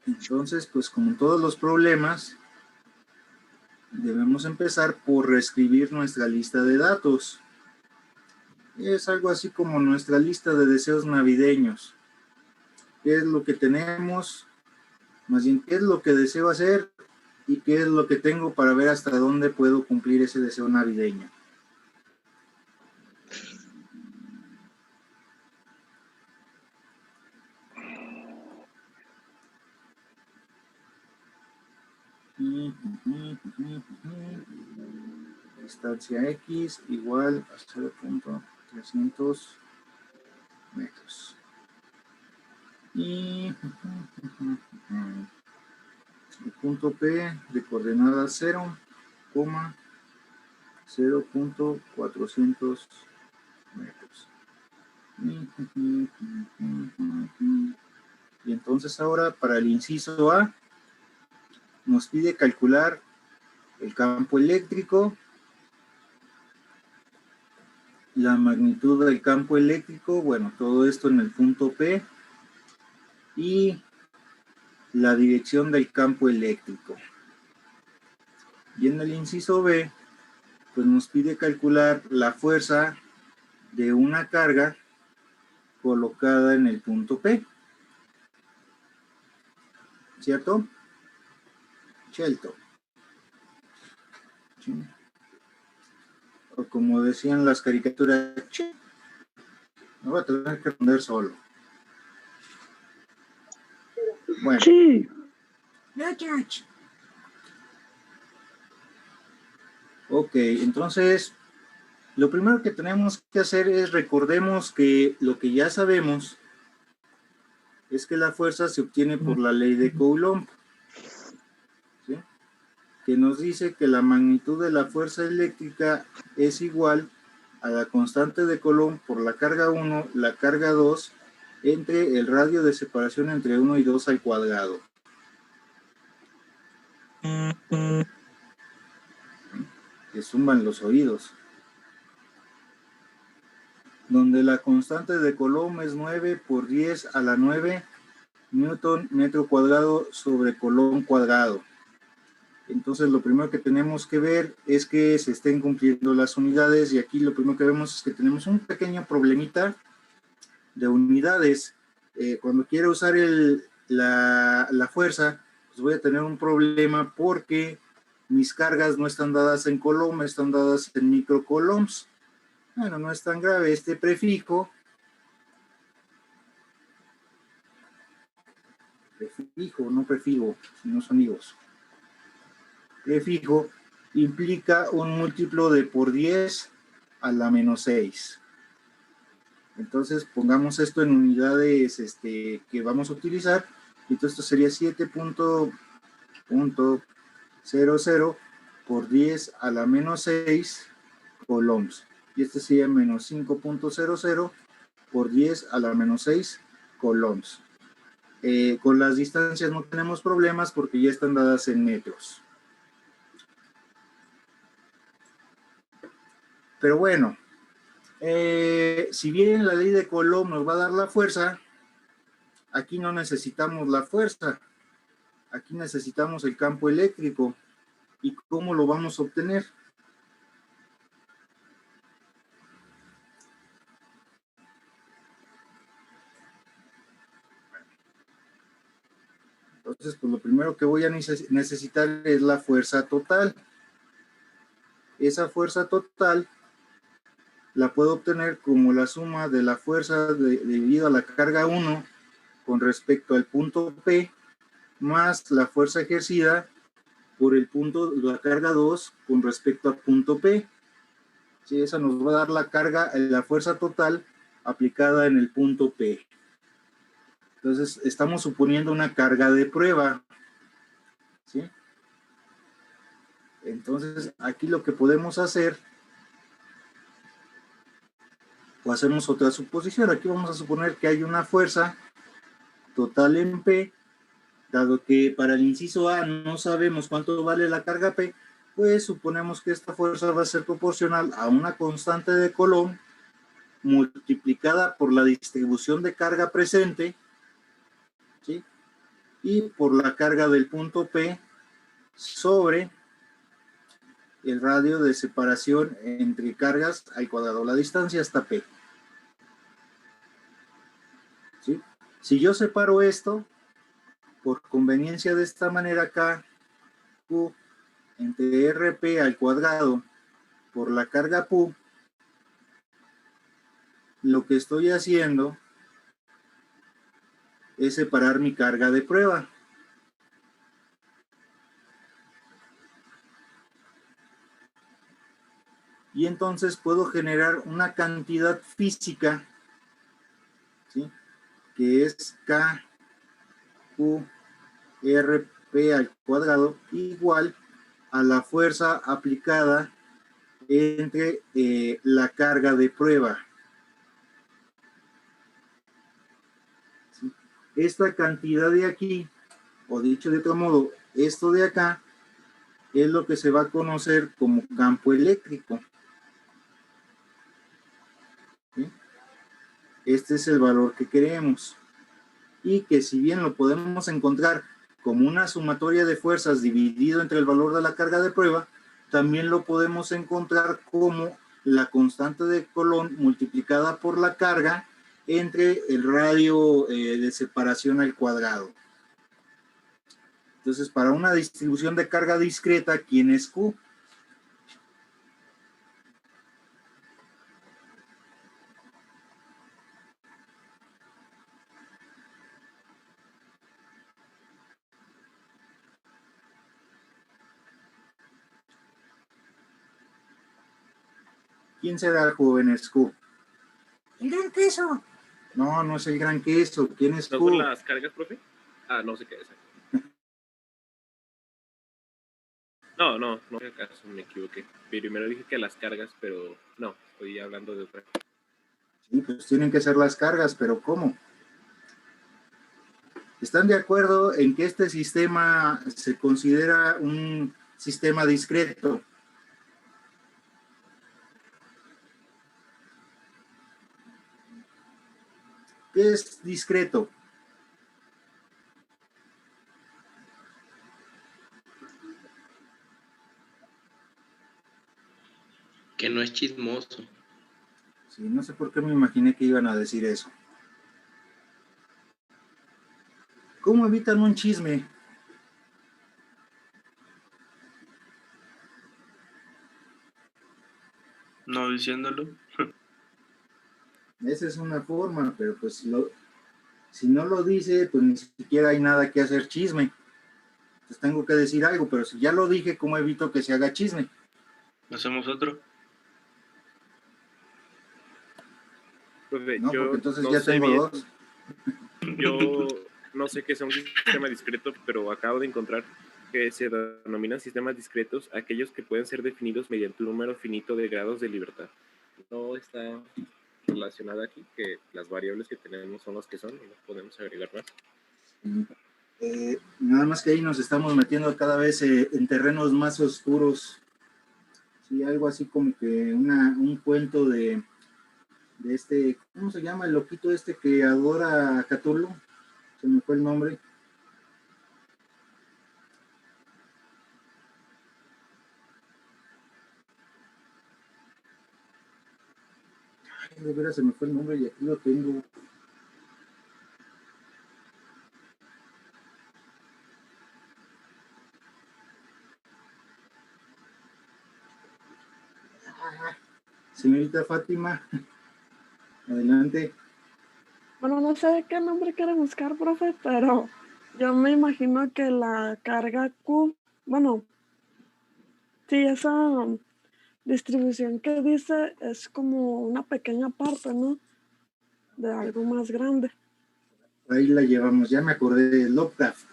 [SPEAKER 1] Entonces, pues como en todos los problemas, debemos empezar por reescribir nuestra lista de datos. Es algo así como nuestra lista de deseos navideños. ¿Qué es lo que tenemos? Más bien, ¿qué es lo que deseo hacer? ¿Y qué es lo que tengo para ver hasta dónde puedo cumplir ese deseo navideño? Distancia X igual a 0.300 metros. Y el punto P de coordenada 0, 0.400 metros. Y entonces ahora para el inciso A nos pide calcular el campo eléctrico, la magnitud del campo eléctrico, bueno, todo esto en el punto P, y la dirección del campo eléctrico. Y en el inciso B, pues nos pide calcular la fuerza de una carga colocada en el punto P. ¿Cierto? Cierto. Sí. O como decían las caricaturas, me voy a tener que responder solo. Bueno.
[SPEAKER 4] Sí.
[SPEAKER 1] Ok, entonces, lo primero que tenemos que hacer es recordemos que lo que ya sabemos es que la fuerza se obtiene por la ley de Coulomb, ¿sí? Que nos dice que la magnitud de la fuerza eléctrica es igual a la constante de Coulomb por la carga 1, la carga 2, entre el radio de separación entre 1 y 2 al cuadrado. Que zumban los oídos. Donde la constante de Coulomb es 9 por 10 a la 9 Newton metro cuadrado sobre Coulomb cuadrado. Entonces lo primero que tenemos que ver es que se estén cumpliendo las unidades, y aquí lo primero que vemos es que tenemos un pequeño problemita de unidades. Cuando quiero usar la fuerza, pues voy a tener un problema porque mis cargas no están dadas en Coulomb, están dadas en microcoulombs. Bueno, no es tan grave. Este prefijo, no prefijo, sino sonidos. Prefijo implica un múltiplo de por 10 a la menos 6. Entonces pongamos esto en unidades que vamos a utilizar. Entonces esto sería 7.00 por 10 a la menos 6 coulombs. Y este sería menos 5.00 por 10 a la menos 6 coulombs. Con las distancias no tenemos problemas porque ya están dadas en metros. Pero bueno, si bien la ley de Coulomb nos va a dar la fuerza, aquí no necesitamos la fuerza. Aquí necesitamos el campo eléctrico. ¿Y cómo lo vamos a obtener? Entonces, pues lo primero que voy a necesitar es la fuerza total. Esa fuerza total la puedo obtener como la suma de la fuerza debido a la carga 1 con respecto al punto P, más la fuerza ejercida por el punto de la carga 2 con respecto al punto P. Sí, esa nos va a dar la carga, la fuerza total aplicada en el punto P. Entonces, estamos suponiendo una carga de prueba. ¿Sí? Entonces, aquí lo que podemos hacer, o hacemos otra suposición. Aquí vamos a suponer que hay una fuerza total en P, dado que para el inciso A no sabemos cuánto vale la carga P, pues suponemos que esta fuerza va a ser proporcional a una constante de Coulomb multiplicada por la distribución de carga presente, ¿sí? Y por la carga del punto P sobre el radio de separación entre cargas al cuadrado, la distancia hasta P. ¿Sí? Si yo separo esto, por conveniencia de esta manera acá, Q entre RP al cuadrado por la carga Q, lo que estoy haciendo es separar mi carga de prueba. Y entonces puedo generar una cantidad física, ¿sí? Que es KQRP al cuadrado igual a la fuerza aplicada entre la carga de prueba. ¿Sí? Esta cantidad de aquí, o dicho de otro modo, esto de acá, es lo que se va a conocer como campo eléctrico. ¿Sí? Este es el valor que queremos. Y que si bien lo podemos encontrar como una sumatoria de fuerzas dividido entre el valor de la carga de prueba, también lo podemos encontrar como la constante de Coulomb multiplicada por la carga entre el radio de separación al cuadrado. Entonces, para una distribución de carga discreta, ¿quién es Q? ¿Quién será, jóvenes, Q?
[SPEAKER 9] El gran queso.
[SPEAKER 1] No, no es el gran queso. ¿Quién es
[SPEAKER 5] ¿No
[SPEAKER 1] Q?
[SPEAKER 5] son las cargas, profe? Ah, no sé qué es. No, acaso me equivoqué. Primero dije que las cargas, pero no, estoy hablando de otra.
[SPEAKER 1] Sí, pues tienen que ser las cargas, pero ¿cómo? ¿Están de acuerdo en que este sistema se considera un sistema discreto? ¿Qué es discreto?
[SPEAKER 10] Que no es chismoso.
[SPEAKER 1] Sí, no sé por qué me imaginé que iban a decir eso. ¿Cómo evitan un chisme?
[SPEAKER 10] No diciéndolo.
[SPEAKER 1] Esa es una forma, pero pues si no lo dice, pues ni siquiera hay nada que hacer chisme. Entonces tengo que decir algo, pero si ya lo dije, ¿cómo evito que se haga chisme?
[SPEAKER 10] ¿Hacemos otro?
[SPEAKER 5] Profe,
[SPEAKER 1] No,
[SPEAKER 5] yo
[SPEAKER 1] porque entonces
[SPEAKER 5] no
[SPEAKER 1] ya
[SPEAKER 5] sé
[SPEAKER 1] tengo
[SPEAKER 5] bien,
[SPEAKER 1] dos.
[SPEAKER 5] yo no sé qué es un sistema discreto, pero acabo de encontrar que se denominan sistemas discretos aquellos que pueden ser definidos mediante un número finito de grados de libertad. No está relacionado aquí, que las variables que tenemos son las que son y no podemos agregar más.
[SPEAKER 1] Nada más que ahí nos estamos metiendo cada vez en terrenos más oscuros. Sí, algo así como que un cuento de este, ¿cómo se llama el loquito este que adora a Cthulhu? Se me fue el nombre. Ay, de veras se me fue el nombre y aquí lo tengo. Señorita Fátima, adelante.
[SPEAKER 4] Bueno, no sé qué nombre quiere buscar, profe, pero yo me imagino que la carga Q, bueno, sí, esa distribución que dice es como una pequeña parte, ¿no? De algo más grande.
[SPEAKER 1] Ahí la llevamos, ya me acordé de Lovecraft,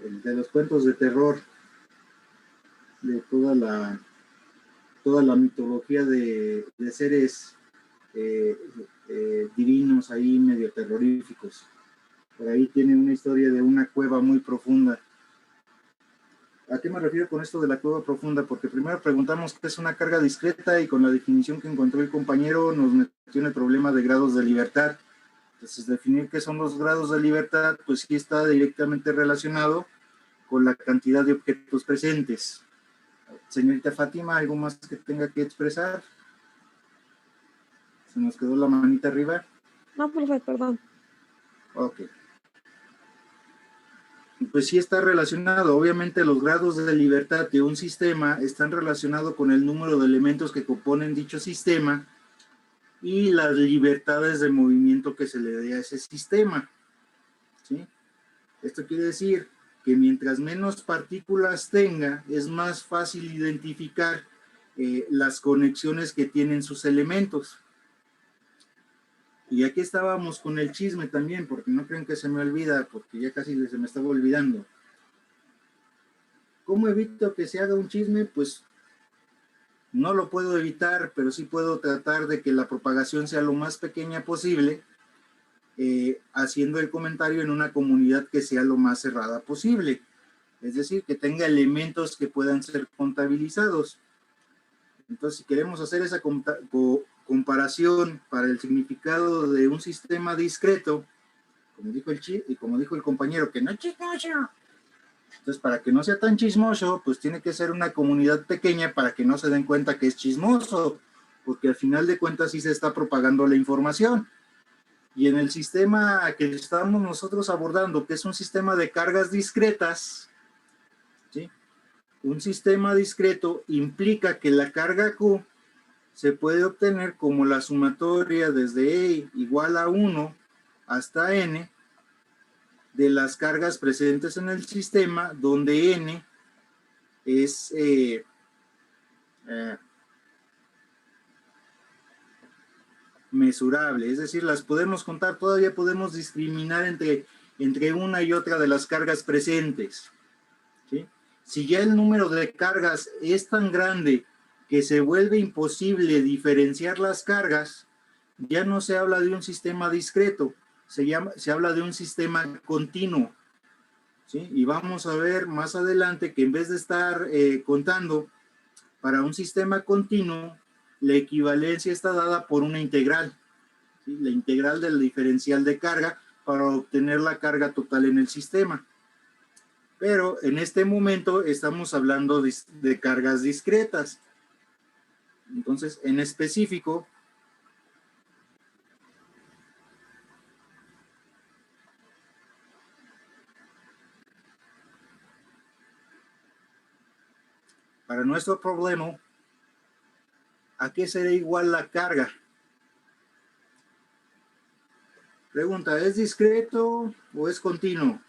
[SPEAKER 1] el de los cuentos de terror, de toda la mitología de seres divinos ahí medio terroríficos. Por ahí tiene una historia de una cueva muy profunda. ¿A qué me refiero con esto de la cueva profunda? Porque primero preguntamos qué es una carga discreta y con la definición que encontró el compañero nos metió en el problema de grados de libertad. Entonces, definir qué son los grados de libertad, pues sí está directamente relacionado con la cantidad de objetos presentes. Señorita Fátima, ¿algo más que tenga que expresar? ¿Se nos quedó la manita arriba?
[SPEAKER 4] No, profe, perdón.
[SPEAKER 1] Ok. Pues sí está relacionado. Obviamente los grados de libertad de un sistema están relacionados con el número de elementos que componen dicho sistema y las libertades de movimiento que se le dé a ese sistema. ¿Sí? Esto quiere decir que mientras menos partículas tenga, es más fácil identificar las conexiones que tienen sus elementos. Y aquí estábamos con el chisme también, porque no creen que se me olvida, porque ya casi se me estaba olvidando. ¿Cómo evito que se haga un chisme? Pues No lo puedo evitar, pero sí puedo tratar de que la propagación sea lo más pequeña posible, haciendo el comentario en una comunidad que sea lo más cerrada posible. Es decir, que tenga elementos que puedan ser contabilizados. Entonces, si queremos hacer esa comparación para el significado de un sistema discreto, como dijo el compañero, que no es chismoso. Entonces, para que no sea tan chismoso, pues tiene que ser una comunidad pequeña para que no se den cuenta que es chismoso, porque al final de cuentas sí se está propagando la información. Y en el sistema que estamos nosotros abordando, que es un sistema de cargas discretas, ¿sí? Un sistema discreto implica que la carga Q se puede obtener como la sumatoria desde E igual a 1 hasta N de las cargas presentes en el sistema, donde N es mesurable, es decir, las podemos contar, todavía podemos discriminar entre una y otra de las cargas presentes, ¿sí? Si ya el número de cargas es tan grande que se vuelve imposible diferenciar las cargas, ya no se habla de un sistema discreto, se habla de un sistema continuo, ¿sí? Y vamos a ver más adelante que en vez de estar contando para un sistema continuo, la equivalencia está dada por una integral, ¿sí? La integral del diferencial de carga para obtener la carga total en el sistema. Pero en este momento estamos hablando de cargas discretas. Entonces, en específico, para nuestro problema, ¿a qué será igual la carga? Pregunta, ¿es discreto o es continuo?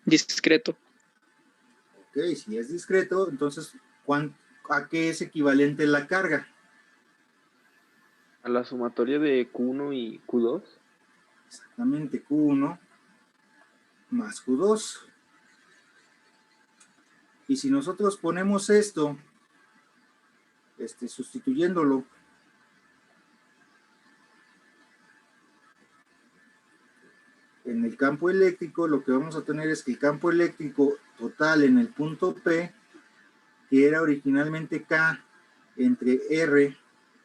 [SPEAKER 3] Discreto.
[SPEAKER 1] Ok, si es discreto, entonces, ¿a qué es equivalente la carga?
[SPEAKER 11] A la sumatoria de Q1 y Q2.
[SPEAKER 1] Exactamente, Q1 más Q2. Y si nosotros ponemos esto, sustituyéndolo, en el campo eléctrico, lo que vamos a tener es que el campo eléctrico total en el punto P, que era originalmente K entre R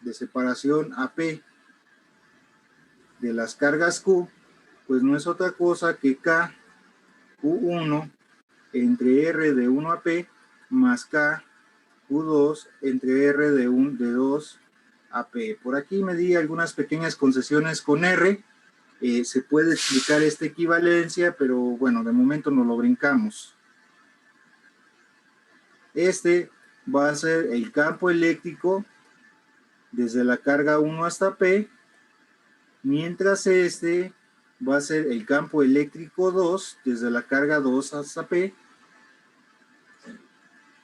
[SPEAKER 1] de separación AP de las cargas Q, pues no es otra cosa que K Q1 entre R de 1 a P más K Q2 entre R de 2 a P. Por aquí me di algunas pequeñas concesiones con R. Se puede explicar esta equivalencia, pero bueno, de momento no lo brincamos. Este va a ser el campo eléctrico desde la carga 1 hasta P, mientras este va a ser el campo eléctrico 2 desde la carga 2 hasta P,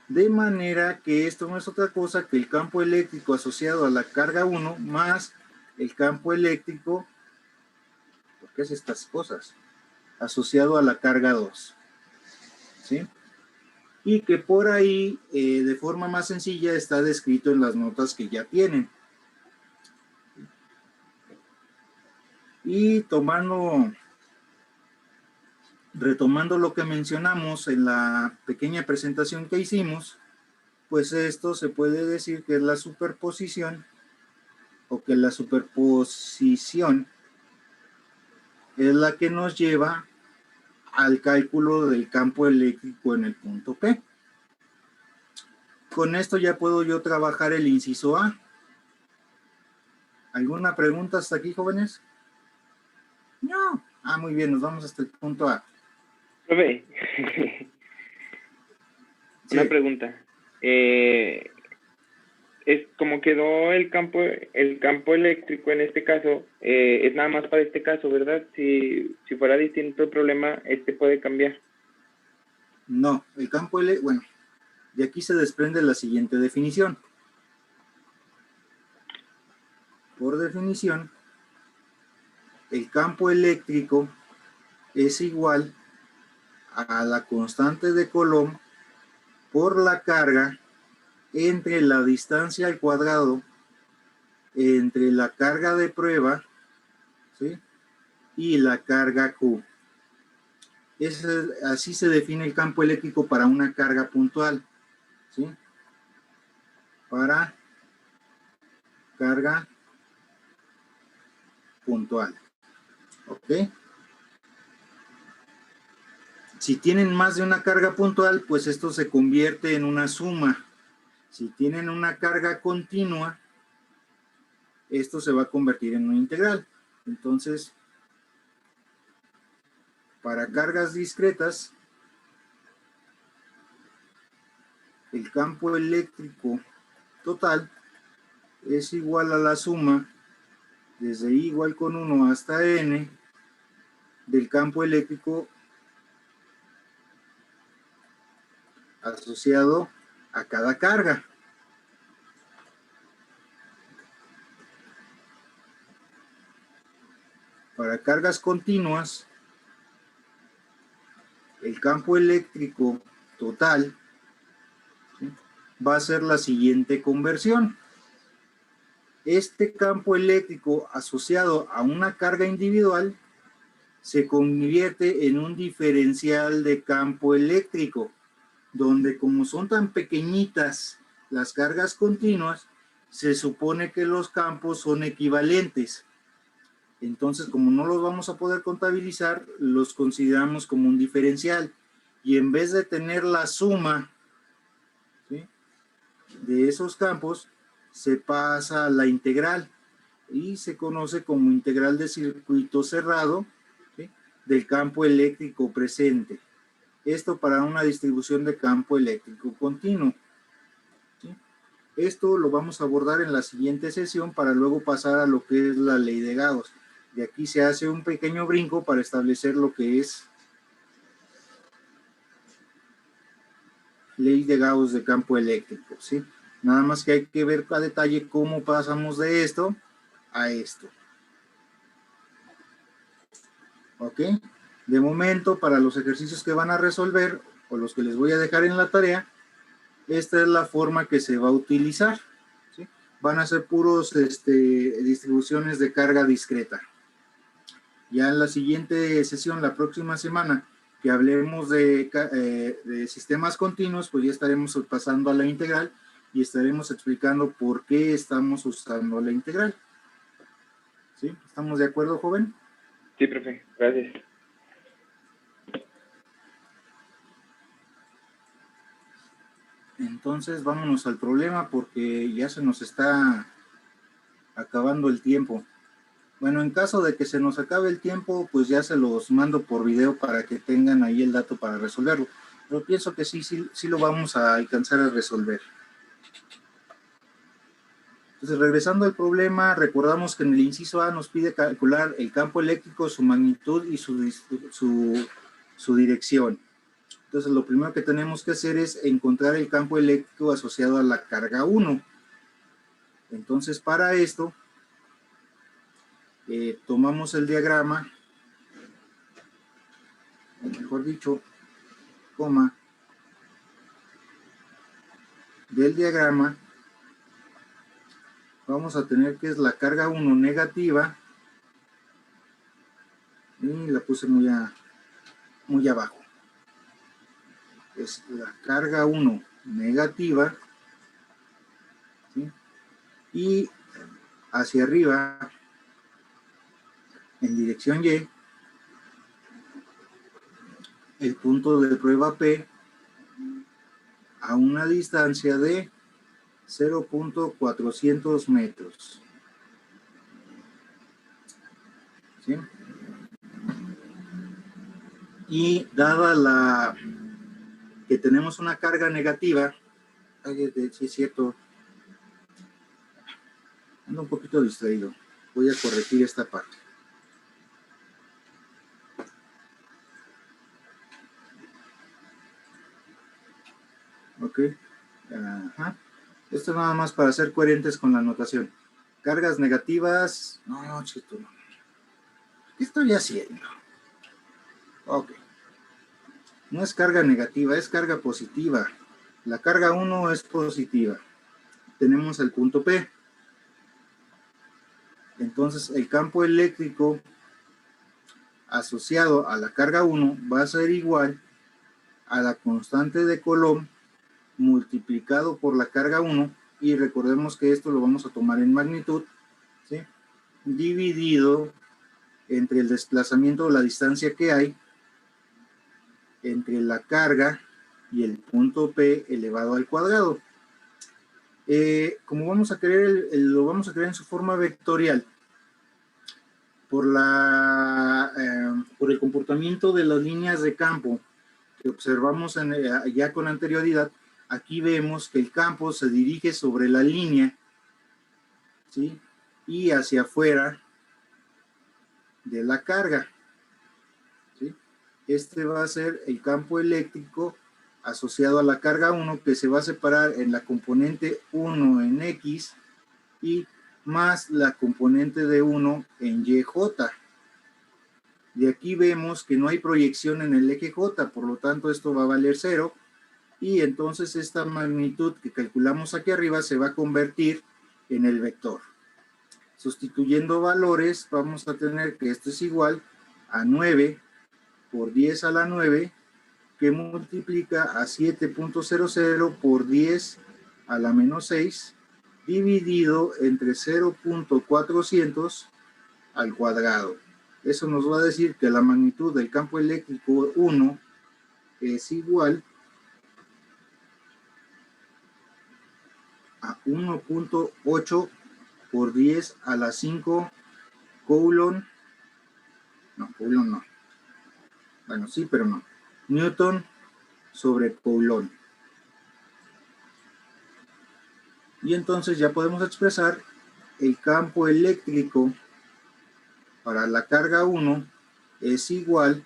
[SPEAKER 1] de manera que esto no es otra cosa que el campo eléctrico asociado a la carga 1 más el campo eléctrico, ¿por qué es estas cosas? Asociado a la carga 2, ¿sí? Y que por ahí, de forma más sencilla, está descrito en las notas que ya tienen. Y retomando lo que mencionamos en la pequeña presentación que hicimos, pues esto se puede decir que es la superposición, o que la superposición es la que nos lleva al cálculo del campo eléctrico en el punto P. Con esto ya puedo yo trabajar el inciso A. ¿Alguna pregunta hasta aquí, jóvenes? No. Ah, muy bien, nos vamos hasta el punto A.
[SPEAKER 11] Profe,
[SPEAKER 1] Sí.
[SPEAKER 11] una pregunta. Es como quedó el campo eléctrico en este caso, es nada más para este caso, ¿verdad? Si fuera distinto el problema, puede cambiar.
[SPEAKER 1] No, el campo eléctrico, bueno, de aquí se desprende la siguiente definición. Por definición, el campo eléctrico es igual a la constante de Coulomb por la carga entre la distancia al cuadrado entre la carga de prueba, ¿sí?, y la carga Q. Así se define el campo eléctrico para una carga puntual, ¿sí? Para carga puntual. ¿Ok? Si tienen más de una carga puntual, pues esto se convierte en una suma. Si tienen una carga continua, esto se va a convertir en una integral. Entonces, para cargas discretas, el campo eléctrico total es igual a la suma desde I igual con 1 hasta N del campo eléctrico asociado a cada carga. Para cargas continuas, el campo eléctrico total, ¿sí?, va a ser la siguiente conversión. Este campo eléctrico asociado a una carga individual se convierte en un diferencial de campo eléctrico, donde como son tan pequeñitas las cargas continuas, se supone que los campos son equivalentes. Entonces, como no los vamos a poder contabilizar, los consideramos como un diferencial. Y en vez de tener la suma, ¿sí?, de esos campos, se pasa a la integral y se conoce como integral de circuito cerrado, ¿sí?, del campo eléctrico presente. Esto para una distribución de campo eléctrico continuo, ¿sí? Esto lo vamos a abordar en la siguiente sesión para luego pasar a lo que es la ley de Gauss. De aquí se hace un pequeño brinco para establecer lo que es ley de Gauss de campo eléctrico, ¿sí? Nada más que hay que ver a detalle cómo pasamos de esto a esto. ¿Ok? De momento, para los ejercicios que van a resolver o los que les voy a dejar en la tarea, esta es la forma que se va a utilizar, ¿sí? Van a ser puros distribuciones de carga discreta. Ya en la siguiente sesión, la próxima semana, que hablemos de sistemas continuos, pues ya estaremos pasando a la integral y estaremos explicando por qué estamos usando la integral. ¿Sí? ¿Estamos de acuerdo, joven?
[SPEAKER 11] Sí, profe. Gracias.
[SPEAKER 1] Entonces, vámonos al problema porque ya se nos está acabando el tiempo. Bueno, en caso de que se nos acabe el tiempo, pues ya se los mando por video para que tengan ahí el dato para resolverlo. Pero pienso que sí lo vamos a alcanzar a resolver. Entonces, regresando al problema, recordamos que en el inciso A nos pide calcular el campo eléctrico, su magnitud y su dirección. Entonces, lo primero que tenemos que hacer es encontrar el campo eléctrico asociado a la carga 1. Entonces, para esto, tomamos el diagrama, o mejor dicho, coma, del diagrama, vamos a tener que es la carga 1 negativa, y la puse muy abajo. Es la carga 1 negativa, ¿sí?, y hacia arriba, en dirección Y, el punto de prueba P a una distancia de 0.400 metros. ¿Sí? Y dada que tenemos una carga negativa, sí es cierto, ando un poquito distraído, voy a corregir esta parte. Ok, ajá. Esto nada más para ser coherentes con la notación. Cargas negativas, no, chito, no. ¿Qué estoy haciendo? Ok. No es carga negativa, es carga positiva. La carga 1 es positiva. Tenemos el punto P. Entonces, el campo eléctrico asociado a la carga 1 va a ser igual a la constante de Coulomb multiplicado por la carga 1, y recordemos que esto lo vamos a tomar en magnitud, ¿sí?, dividido entre el desplazamiento o la distancia que hay entre la carga y el punto P elevado al cuadrado. Como vamos a querer, lo vamos a querer en su forma vectorial, por el comportamiento de las líneas de campo que observamos ya con anterioridad. Aquí vemos que el campo se dirige sobre la línea, ¿sí?, y hacia afuera de la carga, ¿sí? Este va a ser el campo eléctrico asociado a la carga 1, que se va a separar en la componente 1 en X y más la componente de 1 en YJ. De aquí vemos que no hay proyección en el eje J, por lo tanto esto va a valer 0, y entonces esta magnitud que calculamos aquí arriba se va a convertir en el vector. Sustituyendo valores, vamos a tener que esto es igual a 9 por 10 a la 9, que multiplica a 7.00 por 10 a la menos 6, dividido entre 0.400 al cuadrado. Eso nos va a decir que la magnitud del campo eléctrico 1 es igual a 1.8 por 10 a la 5 Coulomb, Coulomb no, bueno sí, pero no, Newton sobre Coulomb. Y entonces ya podemos expresar el campo eléctrico para la carga 1 es igual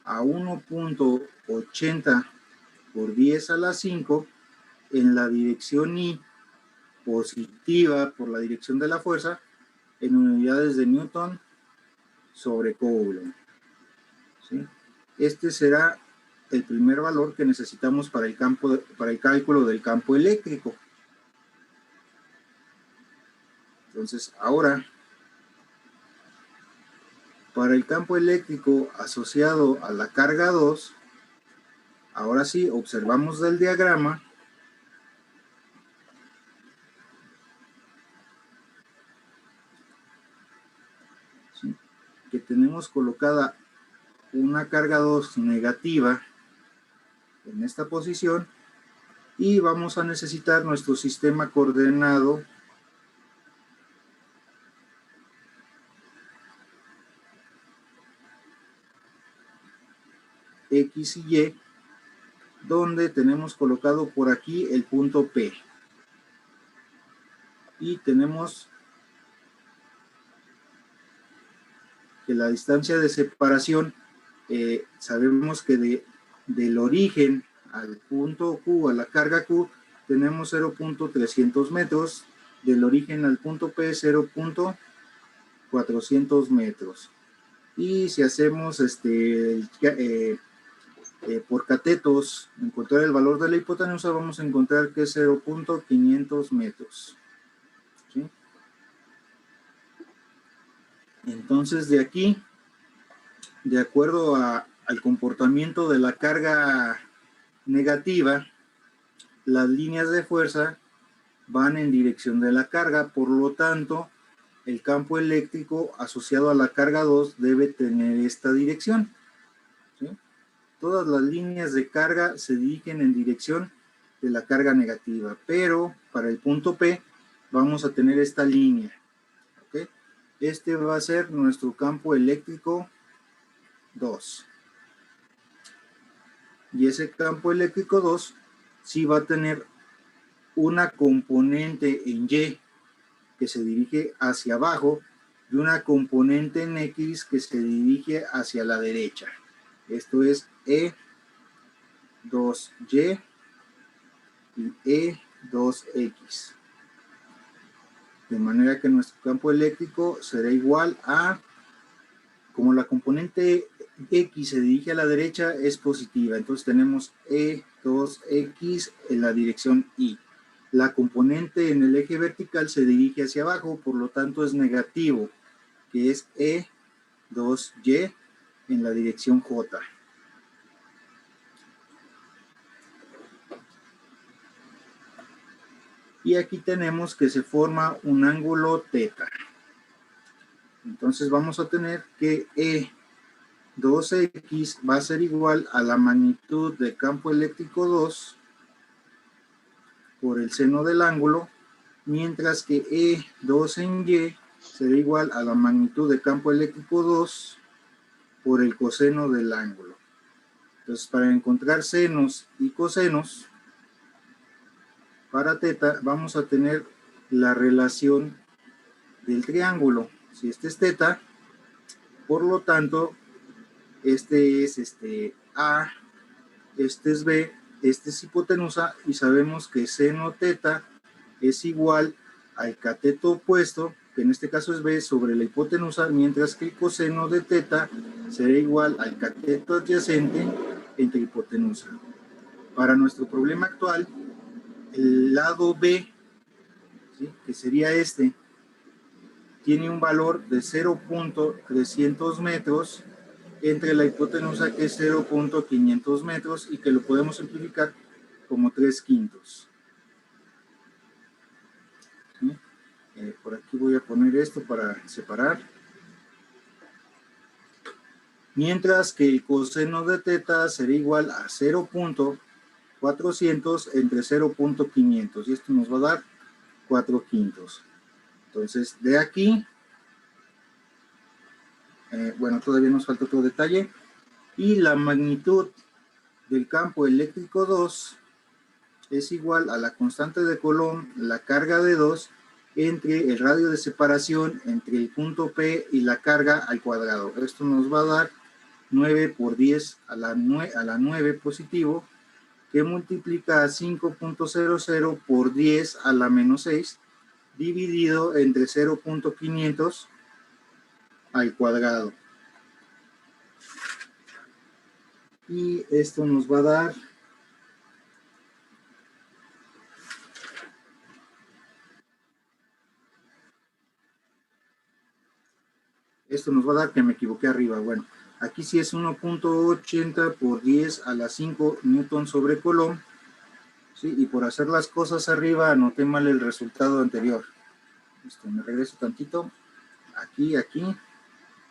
[SPEAKER 1] a 1.80 por 10 a la 5 en la dirección I positiva por la dirección de la fuerza en unidades de Newton sobre Coulomb, ¿sí? Este será el primer valor que necesitamos para el cálculo del campo eléctrico. Entonces, ahora, para el campo eléctrico asociado a la carga 2, ahora sí, observamos del diagrama que tenemos colocada una carga 2 negativa en esta posición, y vamos a necesitar nuestro sistema coordenado X y Y, donde tenemos colocado por aquí el punto P, y tenemos que la distancia de separación, sabemos que del origen al punto Q, a la carga Q, tenemos 0.300 metros, del origen al punto P 0.400 metros. Y si hacemos por catetos, encontrar el valor de la hipotenusa, vamos a encontrar que es 0.500 metros. ¿Sí? Entonces, de aquí, de acuerdo al comportamiento de la carga negativa, las líneas de fuerza van en dirección de la carga, por lo tanto, el campo eléctrico asociado a la carga 2 debe tener esta dirección, ¿sí? Todas las líneas de carga se dirigen en dirección de la carga negativa, pero para el punto P vamos a tener esta línea, ¿ok? Este va a ser nuestro campo eléctrico 2. Y ese campo eléctrico 2 sí va a tener una componente en Y que se dirige hacia abajo y una componente en X que se dirige hacia la derecha. Esto es E2Y y E2X. De manera que nuestro campo eléctrico será igual a, como la componente X se dirige a la derecha, es positiva. Entonces tenemos E2X en la dirección Y. La componente en el eje vertical se dirige hacia abajo, por lo tanto es negativo, que es E2Y en la dirección J. Y aquí tenemos que se forma un ángulo teta. Entonces vamos a tener que E2X va a ser igual a la magnitud del campo eléctrico 2 por el seno del ángulo, mientras que E2 en Y será igual a la magnitud del campo eléctrico 2 por el coseno del ángulo. Entonces, para encontrar senos y cosenos, para teta vamos a tener la relación del triángulo. Si este es teta, por lo tanto, este es A, este es B, este es hipotenusa, y sabemos que seno teta es igual al cateto opuesto, que en este caso es B, sobre la hipotenusa, mientras que el coseno de teta será igual al cateto adyacente entre hipotenusa. Para nuestro problema actual, el lado B, ¿sí?, que sería este, tiene un valor de 0.300 metros entre la hipotenusa, que es 0.500 metros, y que lo podemos simplificar como 3/5. ¿Sí? Por aquí voy a poner esto para separar. Mientras que el coseno de teta será igual a 0.400 entre 0.500, y esto nos va a dar 4/5. Entonces, de aquí, bueno, todavía nos falta otro detalle, y la magnitud del campo eléctrico 2 es igual a la constante de Coulomb, la carga de 2, entre el radio de separación entre el punto P y la carga al cuadrado. Esto nos va a dar 9 por 10 a la 9 positivo, que multiplica a 5.00 por 10 a la menos 6, dividido entre 0.500 al cuadrado. Y esto nos va a dar que me equivoqué arriba. Bueno, aquí sí es 1.80 por 10 a la 5 newton sobre Coulomb, ¿sí? Y por hacer las cosas arriba anoté mal el resultado anterior. Me regreso tantito. Aquí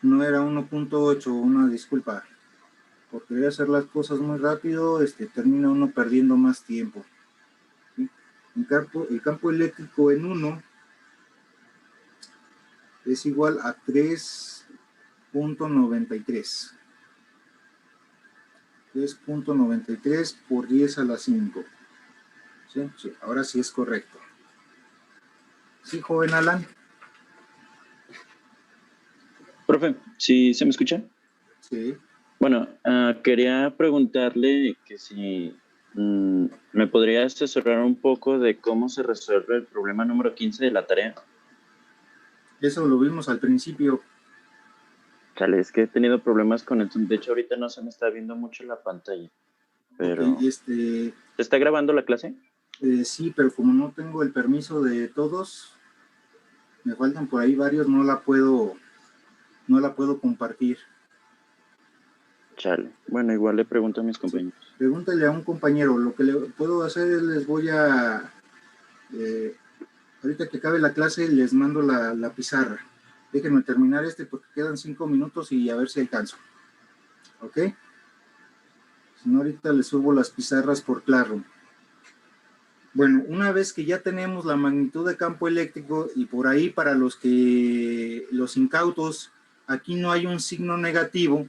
[SPEAKER 1] no era 1.8, una disculpa. Por querer hacer las cosas muy rápido, termina uno perdiendo más tiempo. ¿Sí? El campo eléctrico en 1 es igual a 3.93. 3.93 por 10 a la 5. ¿Sí? Sí, ahora sí es correcto. ¿Sí, joven Alan?
[SPEAKER 12] Profe, ¿sí se me escucha?
[SPEAKER 1] Sí.
[SPEAKER 12] Bueno, quería preguntarle que si me podría asesorar un poco de cómo se resuelve el problema número 15 de la tarea.
[SPEAKER 1] Eso lo vimos al principio.
[SPEAKER 12] Chale, es que he tenido problemas con el Zoom. De hecho, ahorita no se me está viendo mucho la pantalla. Pero...
[SPEAKER 1] Okay,
[SPEAKER 12] ¿Se está grabando la clase?
[SPEAKER 1] Sí, pero como no tengo el permiso de todos, me faltan por ahí varios, no la puedo compartir.
[SPEAKER 12] Chale. Bueno, igual le pregunto a mis compañeros.
[SPEAKER 1] Sí, pregúntale a un compañero. Lo que le puedo hacer es les voy a... ahorita que acabe la clase les mando la pizarra. Déjenme terminar porque quedan 5 minutos y a ver si alcanzo. ¿Ok? Si no, ahorita les subo las pizarras por Classroom. Bueno, una vez que ya tenemos la magnitud de campo eléctrico, y por ahí para los incautos, aquí no hay un signo negativo,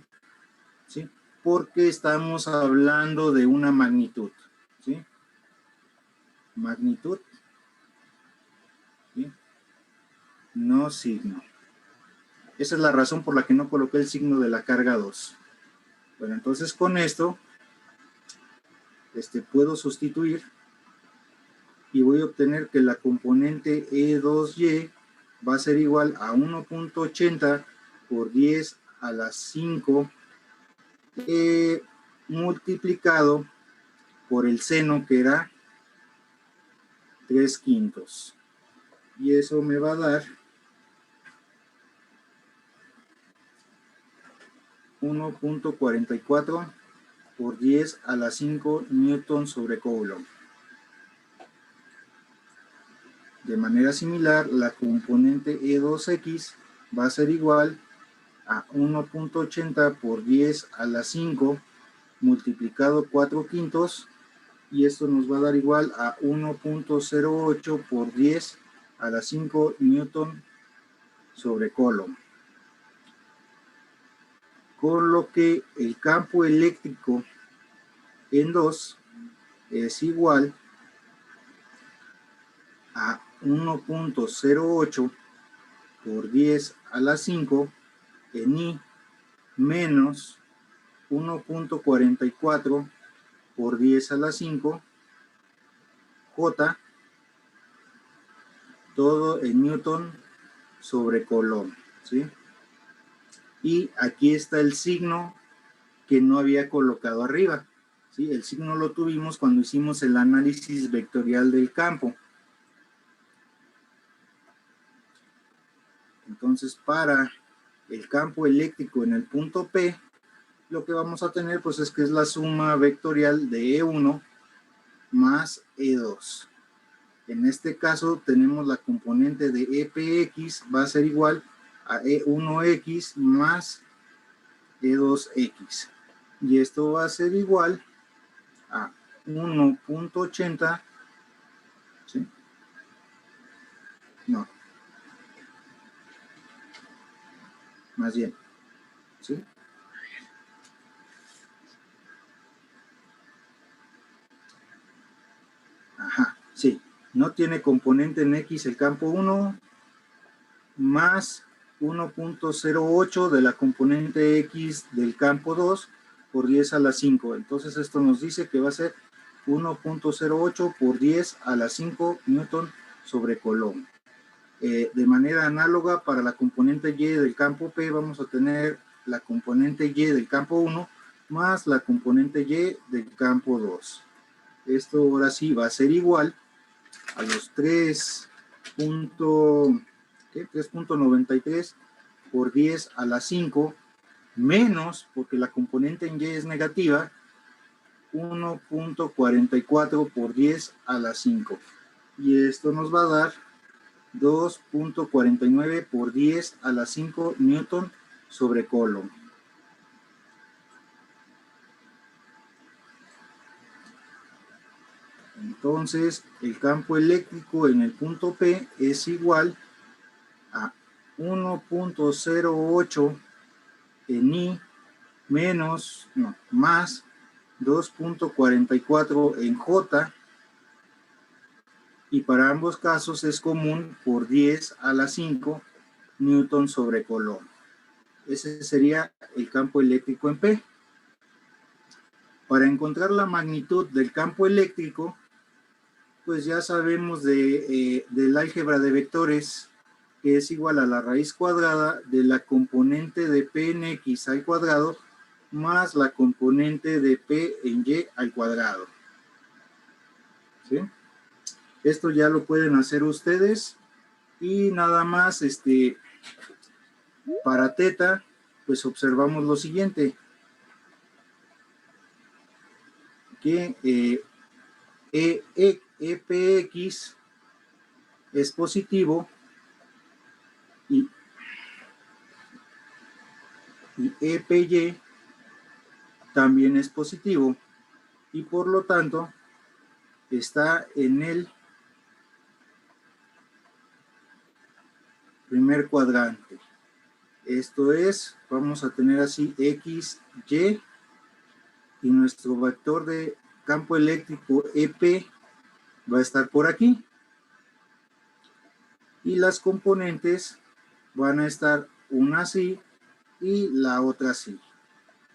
[SPEAKER 1] ¿sí? Porque estamos hablando de una magnitud, ¿sí? Magnitud, ¿sí? No signo. Esa es la razón por la que no coloqué el signo de la carga 2. Bueno, entonces con esto puedo sustituir y voy a obtener que la componente E2Y va a ser igual a 1.80 por 10 a la 5 multiplicado por el seno, que era 3/5. Y eso me va a dar 1.44 por 10 a la 5 newton sobre coulomb. De manera similar, la componente E2X va a ser igual a 1.80 por 10 a la 5 multiplicado 4/5, y esto nos va a dar igual a 1.08 por 10 a la 5 newton sobre coulomb. Con lo que el campo eléctrico en 2 es igual a 1.08 por 10 a la 5 en I menos 1.44 por 10 a la 5 J, todo en newton sobre coulomb, ¿sí? Y aquí está el signo que no había colocado arriba, ¿sí? El signo lo tuvimos cuando hicimos el análisis vectorial del campo. Entonces, para el campo eléctrico en el punto P, lo que vamos a tener pues es que es la suma vectorial de E1 más E2. En este caso tenemos la componente de EPX, va a ser igual a E1X más E2X. Y esto va a ser igual a 1.80, ¿sí? No. Más bien, ¿sí? Ajá, sí. No tiene componente en X el campo 1 más 1.08 de la componente X del campo 2 por 10 a la 5. Entonces esto nos dice que va a ser 1.08 por 10 a la 5 newton sobre coulomb. De manera análoga, para la componente Y del campo P vamos a tener la componente Y del campo 1 más la componente Y del campo 2. Esto ahora sí va a ser igual a los 3.93 por 10 a la 5 menos, porque la componente en Y es negativa, 1.44 por 10 a la 5. Y esto nos va a dar 2.49 por 10 a la 5 newton sobre coulomb. Entonces, el campo eléctrico en el punto P es igual a 1.08 en I menos, no, más 2.44 en J, y para ambos casos es común por 10 a la 5 newton sobre coulomb. Ese sería el campo eléctrico en P. Para encontrar la magnitud del campo eléctrico, pues ya sabemos del álgebra de vectores, que es igual a la raíz cuadrada de la componente de P en X al cuadrado más la componente de P en Y al cuadrado. ¿Sí? Esto ya lo pueden hacer ustedes, y nada más para teta, pues observamos lo siguiente, que EPX es positivo y EPY también es positivo, y por lo tanto está en el primer cuadrante. Esto es, vamos a tener así X, Y, y nuestro vector de campo eléctrico EP va a estar por aquí. Y las componentes van a estar una así y la otra así.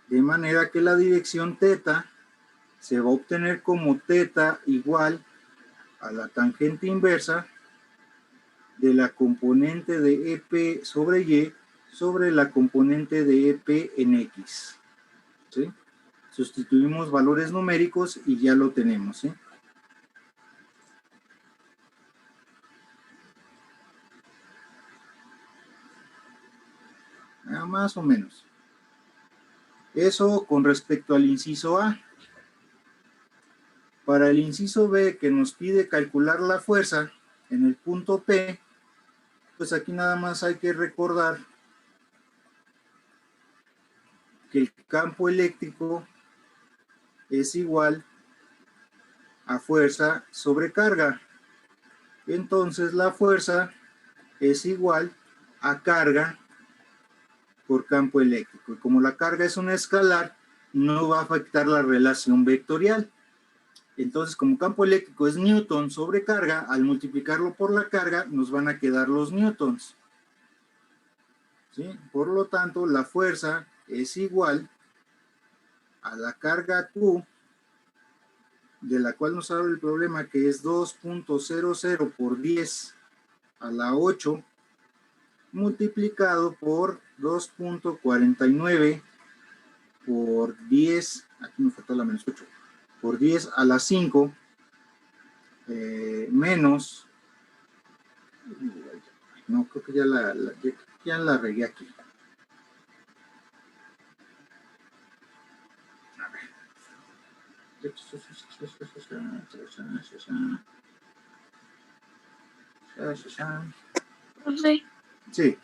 [SPEAKER 1] De manera que la dirección teta se va a obtener como teta igual a la tangente inversa de la componente de EP sobre Y sobre la componente de EP en X. ¿sí? Sustituimos valores numéricos y ya lo tenemos, ¿sí? Más o menos. Eso con respecto al inciso A. Para el inciso B, que nos pide calcular la fuerza en el punto P, pues aquí nada más hay que recordar que el campo eléctrico es igual a fuerza sobre carga. Entonces la fuerza es igual a carga por campo eléctrico. Y como la carga es una escalar, no va a afectar la relación vectorial. Entonces, como campo eléctrico es newton sobre carga, al multiplicarlo por la carga, nos van a quedar los newtons, ¿sí? Por lo tanto, la fuerza es igual a la carga Q, de la cual nos habla el problema, que es 2.00 por 10 a la 8, multiplicado por 2.49 por 10, aquí me faltó la menos 8, por 10 a la 5, menos, no, creo que ya la regué aquí. A ver.
[SPEAKER 2] Profe,
[SPEAKER 1] Sí.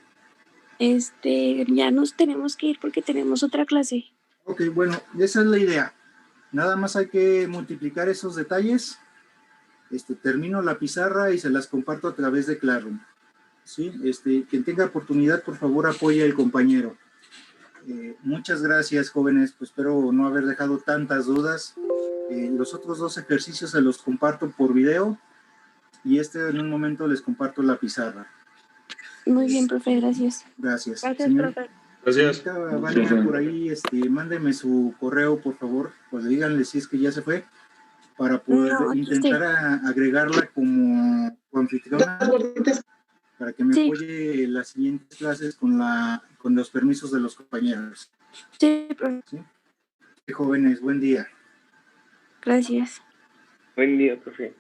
[SPEAKER 2] Ya nos tenemos que ir porque tenemos otra clase.
[SPEAKER 1] Ok, bueno, esa es la idea. Nada más hay que multiplicar esos detalles. Termino la pizarra y se las comparto a través de Classroom. ¿Sí? Quien tenga oportunidad, por favor, apoye al compañero. Muchas gracias, jóvenes. Pues espero no haber dejado tantas dudas. Los otros dos ejercicios se los comparto por video y en un momento les comparto la pizarra.
[SPEAKER 2] Muy bien, profe, gracias.
[SPEAKER 1] Gracias.
[SPEAKER 4] Gracias,
[SPEAKER 1] Señor,
[SPEAKER 4] profe.
[SPEAKER 10] Gracias.
[SPEAKER 1] señorita Vania, por ahí, mándeme su correo, por favor, pues díganle si es que ya se fue, para poder
[SPEAKER 2] No, aquí
[SPEAKER 1] intentar agregarla como anfitriona, para que me
[SPEAKER 2] Sí.
[SPEAKER 1] apoye en las siguientes clases con los permisos de los compañeros.
[SPEAKER 2] Sí, profe.
[SPEAKER 1] ¿Sí? Jóvenes, buen día.
[SPEAKER 2] Gracias.
[SPEAKER 11] Buen día, profe.